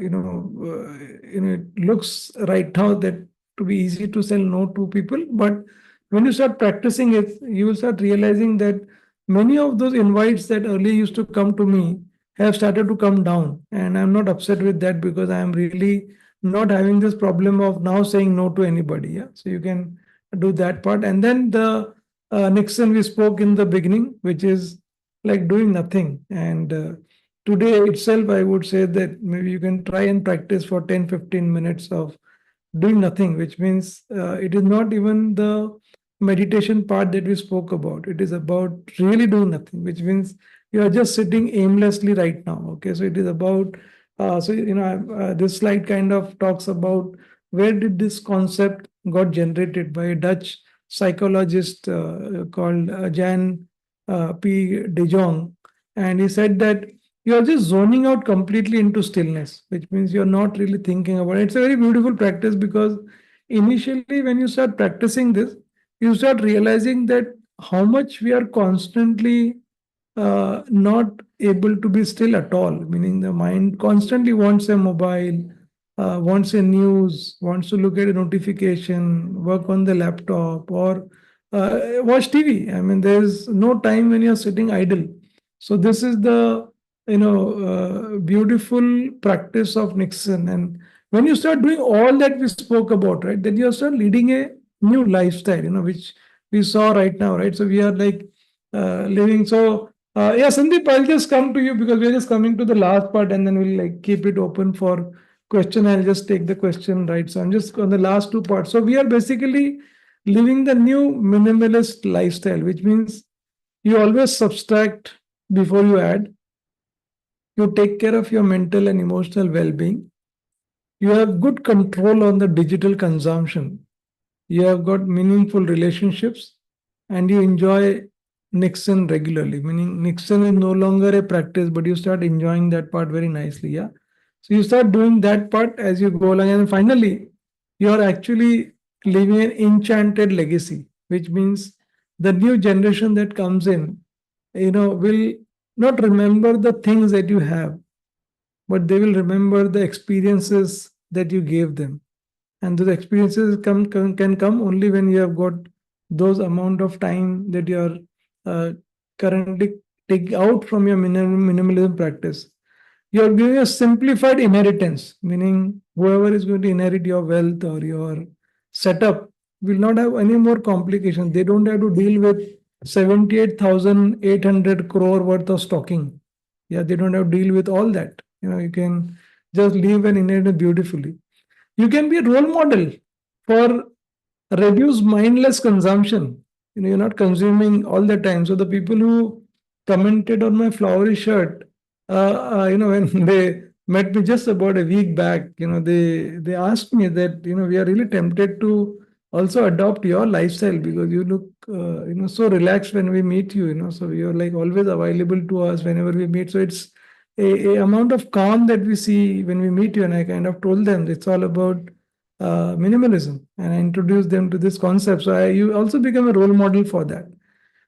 it looks right now that to be easy to say no to people, but when you start practicing it, you will start realizing that many of those invites that earlier used to come to me have started to come down, and I'm not upset with that because I am really not having this problem of now saying no to anybody. Yeah, so you can do that part. And then the Nixon we spoke in the beginning, which is like doing nothing. And today itself, I would say that maybe you can try and practice for 10-15 minutes of doing nothing, which means it is not even the meditation part that we spoke about. It is about really doing nothing, which means you are just sitting aimlessly right now. Okay, so it is about this slide kind of talks about where did this concept got generated by a Dutch psychologist called Jan P. De Jong, and he said that you are just zoning out completely into stillness, which means you're not really thinking about it. It's a very beautiful practice because initially, when you start practicing this, you start realizing that how much we are constantly not able to be still at all, meaning the mind constantly wants a mobile, wants a news, wants to look at a notification, work on the laptop, or watch TV. I mean, there's no time when you're sitting idle. So this is the beautiful practice of Nixon. And when you start doing all that we spoke about, right, then you start leading a new lifestyle, which we saw right now, right? So we are like living. So yeah, Sandeep, I'll just come to you because we're just coming to the last part, and then we'll like keep it open for question. I'll just take the question, right? So I'm just on the last two parts. So we are basically living the new minimalist lifestyle, which means you always subtract before you add. You take care of your mental and emotional well-being. You have good control on the digital consumption. You have got meaningful relationships, and you enjoy Nixon regularly, meaning Nixon is no longer a practice, but you start enjoying that part very nicely. Yeah. So you start doing that part as you go along. And finally, you are actually leaving an enchanted legacy, which means the new generation that comes in, will not remember the things that you have, but they will remember the experiences that you gave them. And those experiences can come only when you have got those amount of time that you are currently take out from your minimalism practice. You are giving a simplified inheritance, meaning whoever is going to inherit your wealth or your setup will not have any more complications. They don't have to deal with 78,800 crore worth of stocking. Yeah, they don't have to deal with all that. You can just live and inherit beautifully. You can be a role model for reduce mindless consumption. You're not consuming all the time. So the people who commented on my flowery shirt, when they met me just about a week back, they asked me that, we are really tempted to also adopt your lifestyle because you look, so relaxed when we meet you, so you're like always available to us whenever we meet. So it's a amount of calm that we see when we meet you. And I kind of told them it's all about minimalism, and I introduced them to this concept. So you also become a role model for that.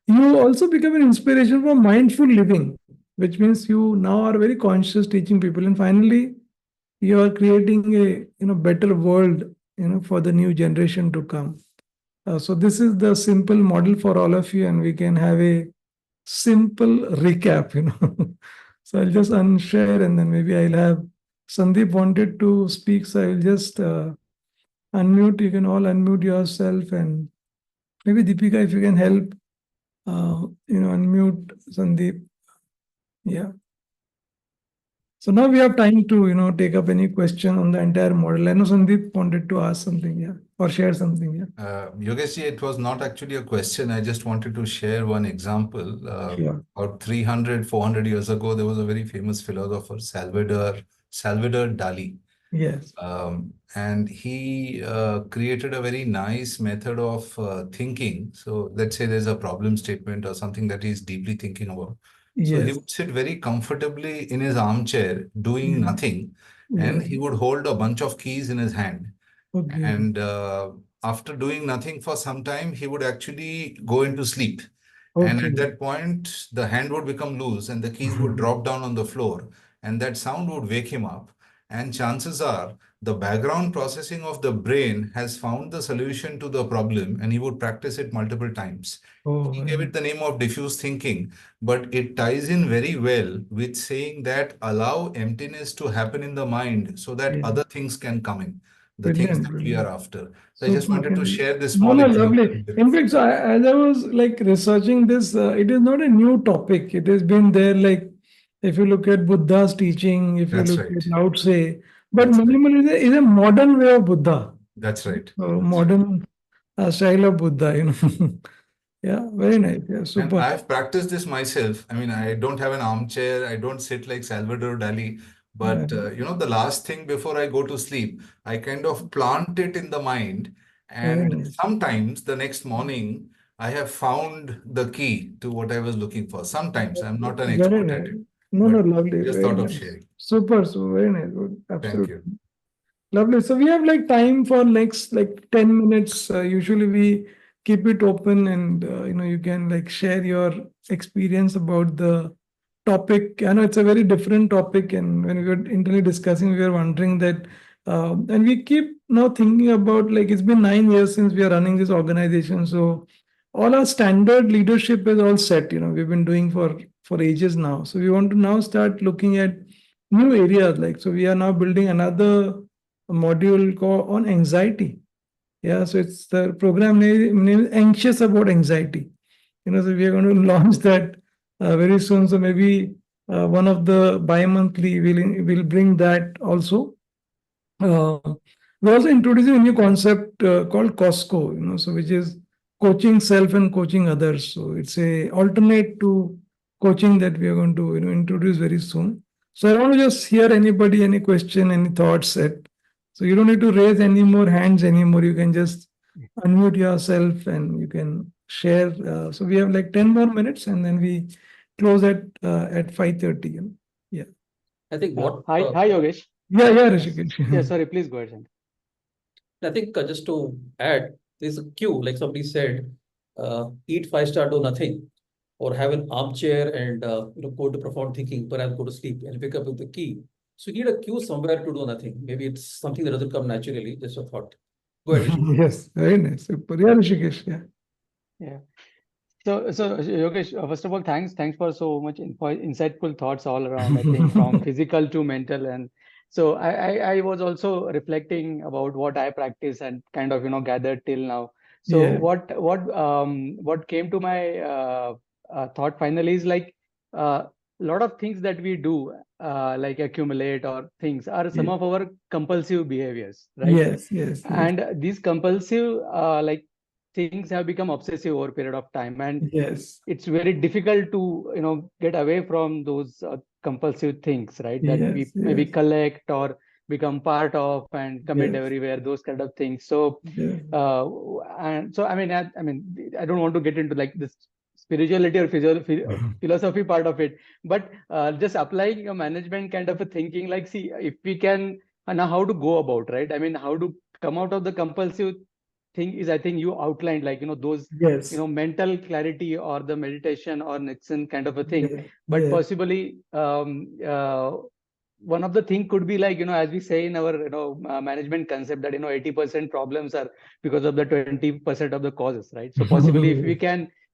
You also become an inspiration for mindful living, which means you now are very conscious teaching people. And finally, you are creating a better world for the new generation to come. So this is the simple model for all of you, and we can have a simple recap. So I'll just unshare, and then maybe I'll have Sandeep wanted to speak, so I will just unmute. You can all unmute yourself, and maybe Deepika, if you can help, unmute Sandeep. Yeah. So now we have time to take up any question on the entire model. I know Sandeep wanted to ask something, yeah, or share something, yeah. Yogesh, it was not actually a question. I just wanted to share one example. Sure. About 300, 400 years ago, there was a very famous philosopher, Salvador Dali. Yes. And he created a very nice method of thinking. So let's say there's a problem statement or something that he's deeply thinking about. So he Yes. would sit very comfortably in his armchair doing Yeah. nothing, and Yeah. he would hold a bunch of keys in his hand. Okay. And after doing nothing for some time, he would actually go into sleep. And Okay. at that point, the hand would become loose and the keys would drop down on the floor. And that sound would wake him up. And chances are the background processing of the brain has found the solution to the problem, and he would practice it multiple times. Oh, He gave it the name of diffuse thinking, but it ties in very well with saying that allow emptiness to happen in the mind so that yeah. other things can come in, the things Brilliant, that we are brilliant. after. So I just Super. wanted to share this No, small no, example. lovely. In fact, so as I was like researching this, it is not a new topic. It has been there, like if you look at Buddha's teaching, if you That's look right. at Lao Tse, but That's right. minimalism is a modern way of Buddha. That's right. So modern style of Buddha. Yeah, very nice. Yeah, And super. I've practiced this myself. I mean, I don't have an armchair. I don't sit like Salvador Dali. But, the last thing before I go to sleep, I kind of plant it in the mind. Very And nice. sometimes the next morning, I have found the key to what I was looking for. Sometimes I'm not an Very expert at nice. it, No, but lovely. just Very thought of nice. sharing. Super, very nice. Good. Thank Absolutely. you. Lovely. So we have like time for next like 10 minutes. Usually we keep it open and you can like share your experience about the topic. I know it's a very different topic, and when we were internally discussing, we were wondering that and we keep now thinking about like it's been 9 years since we are running this organization. So all our standard leadership is all set, we've been doing for ages now. So we want to now start looking at new areas. Like so we are now building another module called on anxiety. Yeah, so it's the program name is Anxious About Anxiety. So we are going to launch that very soon. So maybe one of the bi-monthly will bring that also. We're also introducing a new concept called Costco, so which is coaching self and coaching others. So it's a alternate to coaching that we are going to introduce very soon. So I want to just hear anybody, any question, any thoughts set. So you don't need to raise any more hands anymore. You can just unmute yourself and you can share. So we have like 10 more minutes and then we close at 5:30. Yeah. I think what. Hi, Yogesh. Yeah, Rishikesh. Yeah, sorry, please go ahead. I think just to add, there's a cue, like somebody said, eat 5-star, do nothing, or have an armchair and go to profound thinking, perhaps go to sleep and pick up with the key. So you need a cue somewhere to do nothing. Maybe it's something that doesn't come naturally, just a thought. Go ahead, Rishikesh. Yes, very nice. Super. Yeah, Rishikesh. Yeah. Yeah. So Yogesh, first of all, thanks for so much insightful thoughts all around. I think from physical to mental, and so I was also reflecting about what I practice and kind of gathered till now. So Yeah. what came to my thought finally is like a lot of things that we do like accumulate or things are some of our compulsive behaviors, right? Yes. And these compulsive like things have become obsessive over a period of time, and Yes. it's very difficult to get away from those compulsive things, right? That we maybe collect or become part of and commit everywhere, those kind of things. So and so I mean I don't want to get into like this spirituality or philosophy part of it, but just applying a management kind of a thinking, like see if we can now how to go about, right? I mean, how to come out of the compulsive thing is, I think you outlined like those mental clarity or the meditation or Nixon kind of a thing, but possibly one of the thing could be like as we say in our management concept that 80% problems are because of the 20% of the causes, right? So possibly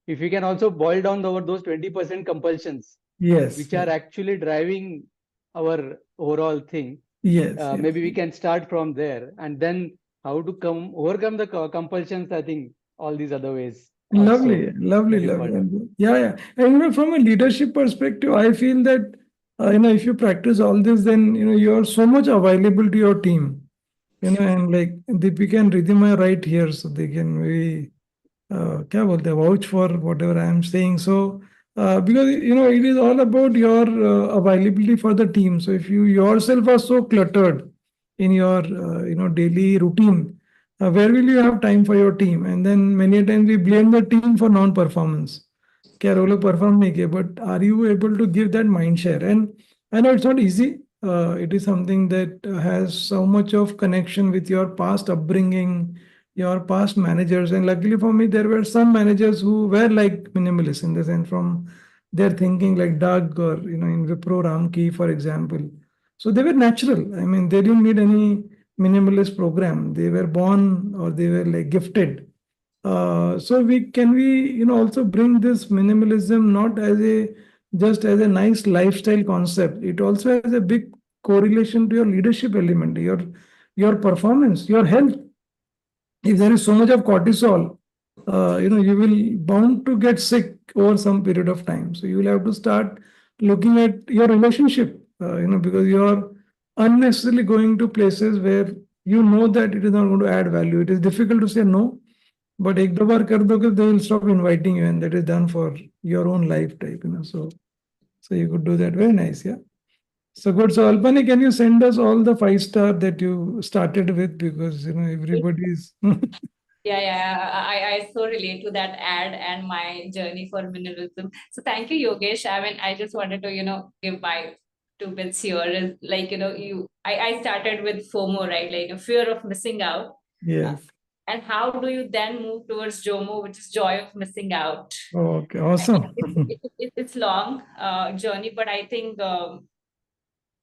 if we can also boil down over those 20% compulsions, which are actually driving our overall thing, maybe we can start from there, and then how to overcome the compulsions. I think all these other ways. Lovely. Important. Yeah. And from a leadership perspective, I feel that if you practice all this, then you are so much available to your team. And like Deepika and Rhythm are right here, so they can maybe क्या बोलते हैं, vouch for whatever I am saying. So because it is all about your availability for the team. So if you yourself are so cluttered in your daily routine, where will you have time for your team? And then many times we blame the team for non-performance. क्या वो लोग perform नहीं किए, but are you able to give that mind share? And I know it's not easy. It is something that has so much of connection with your past upbringing, your past managers. And luckily for me, there were some managers who were like minimalists in the sense from their thinking, like Doug or in Wipro Ramki, for example. So they were natural. I mean, they didn't need any minimalist program. They were born or they were like gifted. So we also bring this minimalism not as a just as a nice lifestyle concept. It also has a big correlation to your leadership element, your performance, your health. If there is so much of cortisol, you will bound to get sick over some period of time. So you will have to start looking at your relationship, because you are unnecessarily going to places where you know that it is not going to add value. It is difficult to say no, but ek do baar kar doge, they will stop inviting you, and that is done for your own life type. So you could do that. Very nice, yeah. So good. So Alpani, can you send us all the 5-star that you started with, because everybody's Yeah, I so relate to that ad and my journey for minimalism. So thank you, Yogesh. I mean, I just wanted to, give my 2 bits here. Is like, I started with FOMO, right? Like a fear of missing out. Yes. And how do you then move towards JOMO, which is joy of missing out? Okay, awesome. It's long journey, but I think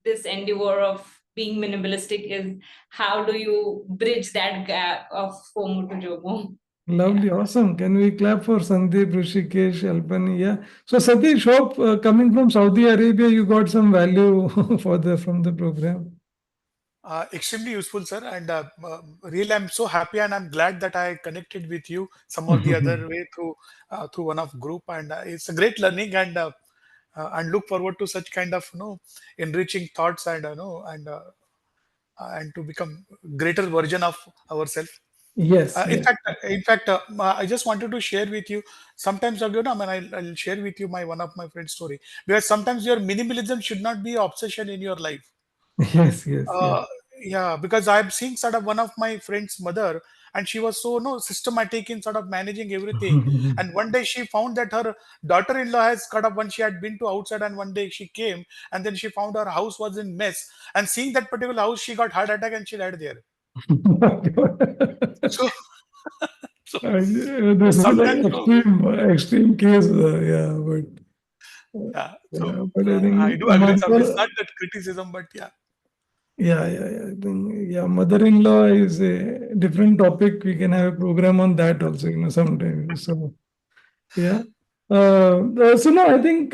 this endeavor of being minimalistic is how do you bridge that gap of FOMO to JOMO? Lovely, awesome. Can we clap for Sandeep, Rishikesh, Alpani? Yeah. So Satish, hope coming from Saudi Arabia, you got some value from the program. Extremely useful, sir. And really, I'm so happy and I'm glad that I connected with you some or the other way through one of group. And it's a great learning and look forward to such kind of enriching thoughts and and to become greater version of ourselves. Yes, In yes. fact, I just wanted to share with you. Sometimes, I mean, I'll share with you my one of my friend's story, because sometimes your minimalism should not be obsession in your life. Yes, yes, yes. Uh, yeah, because I'm seeing sort of one of my friend's mother, and she was so systematic in sort of managing everything. And one day she found that her daughter-in-law has cut up when she had been to outside, and one day she came, and then she found her house was in mess. And seeing that particular house, she got heart attack and she died there. So, so, so This is like sometimes, extreme case, yeah, but yeah. yeah, So but I I think do agree. So it's mother, not that criticism, but yeah. yeah. I think mother-in-law is a different topic. We can have a program on that also, sometime. So yeah. So no, I think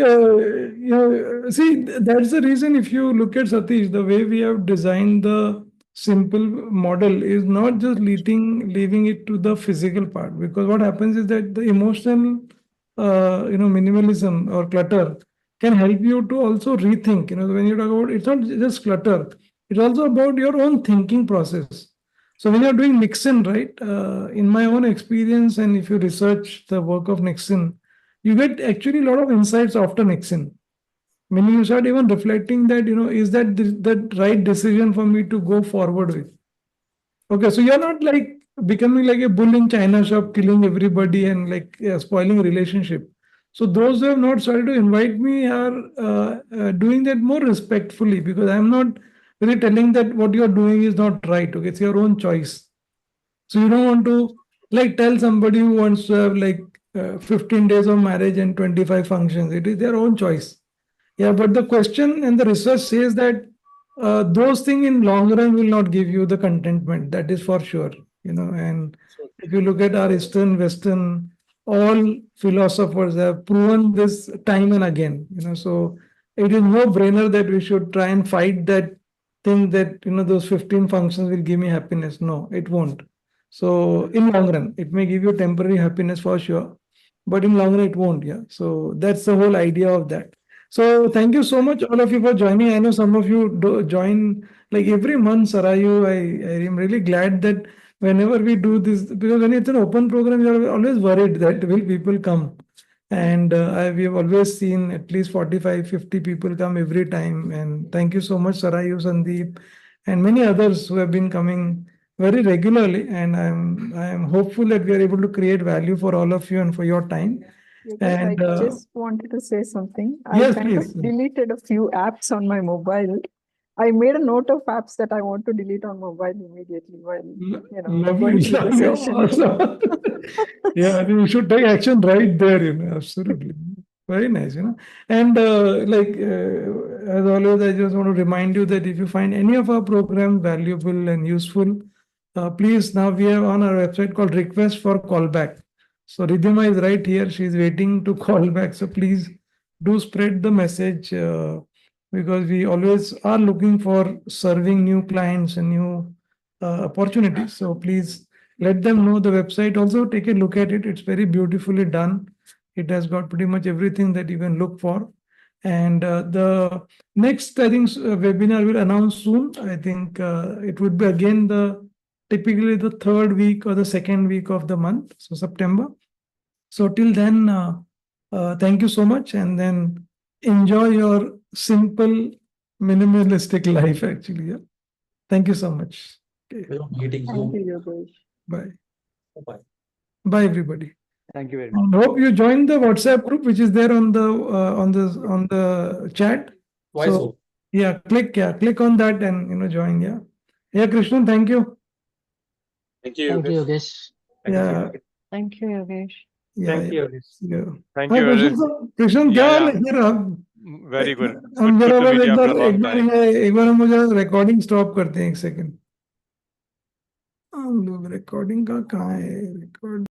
see, that's the reason. If you look at Satish, the way we have designed the simple model is not just leaving it to the physical part, because what happens is that the emotional minimalism or clutter can help you to also rethink. When you talk about, it's not just clutter, it's also about your own thinking process. So when you're doing Nixon, right, in my own experience, and if you research the work of Nixon, you get actually a lot of insights after Nixon. Meaning you start even reflecting that, is that the right decision for me to go forward with? Okay, so you're not like becoming like a bull in China shop, killing everybody and like spoiling relationship. So those who have not started to invite me are doing that more respectfully, because I'm not really telling that what you're doing is not right. Okay, it's your own choice. So you don't want to like tell somebody who wants to have like 15 days of marriage and 25 functions. It is their own choice. Yeah, but the question and the research says that those things in long run will not give you the contentment. That is for sure. And if you look at our Eastern, Western, all philosophers have proven this time and again. So it is no brainer that we should try and fight that thing that those 15 functions will give me happiness. No, it won't. So in long run, it may give you temporary happiness for sure, but in long run it won't. Yeah. So that's the whole idea of that. So thank you so much, all of you, for joining. I know some of you join like every month, Sarayu. I am really glad that whenever we do this, because when it's an open program, you're always worried that will people come. And we have always seen at least 45, 50 people come every time. And thank you so much, Sarayu, Sandeep, and many others who have been coming very regularly. And I am hopeful that we are able to create value for all of you and for your time. I And just wanted to say something. I yes, kind please. of deleted a few apps on my mobile. I made a note of apps that I want to delete on mobile immediately while Lovely. going through the Yeah, session. awesome. Yeah, I think you should take action right there, absolutely. Very nice, And as always, I just want to remind you that if you find any of our programs valuable and useful, please, now we have on our website called request for callback. So Ridhima is right here. She's waiting to call back. So please do spread the message because we always are looking for serving new clients and new opportunities. So please let them know the website. Also take a look at it. It's very beautifully done. It has got pretty much everything that you can look for. And the next, I think, webinar will announce soon. I think it would be again typically the third week or the second week of the month, so September. So till then, thank you so much, and then enjoy your simple, minimalistic life. Actually, yeah. Thank you so much. Okay. Meeting Thank Zoom. you, Yogesh. Bye. Bye. Bye, everybody. Thank you very much. And hope you join the WhatsApp group, which is there on the chat. Why So so? yeah, click on that and join. Yeah, Krishnan, thank you. Thank you. Thank you, Yogesh. Yeah, Thank you, Yogesh. yeah, Thank you, yeah. Yogesh. Yeah. Thank हाँ, you, Krishna Yogesh. Krishna क्या Yeah, हाल yeah. है फिर आप Very good. हम Good जरा to बस meet you after a long एक बार time. हम मुझे रिकॉर्डिंग स्टॉप करते हैं 1 सेकंड हम लोग रिकॉर्डिंग का कहाँ है रिकॉर्ड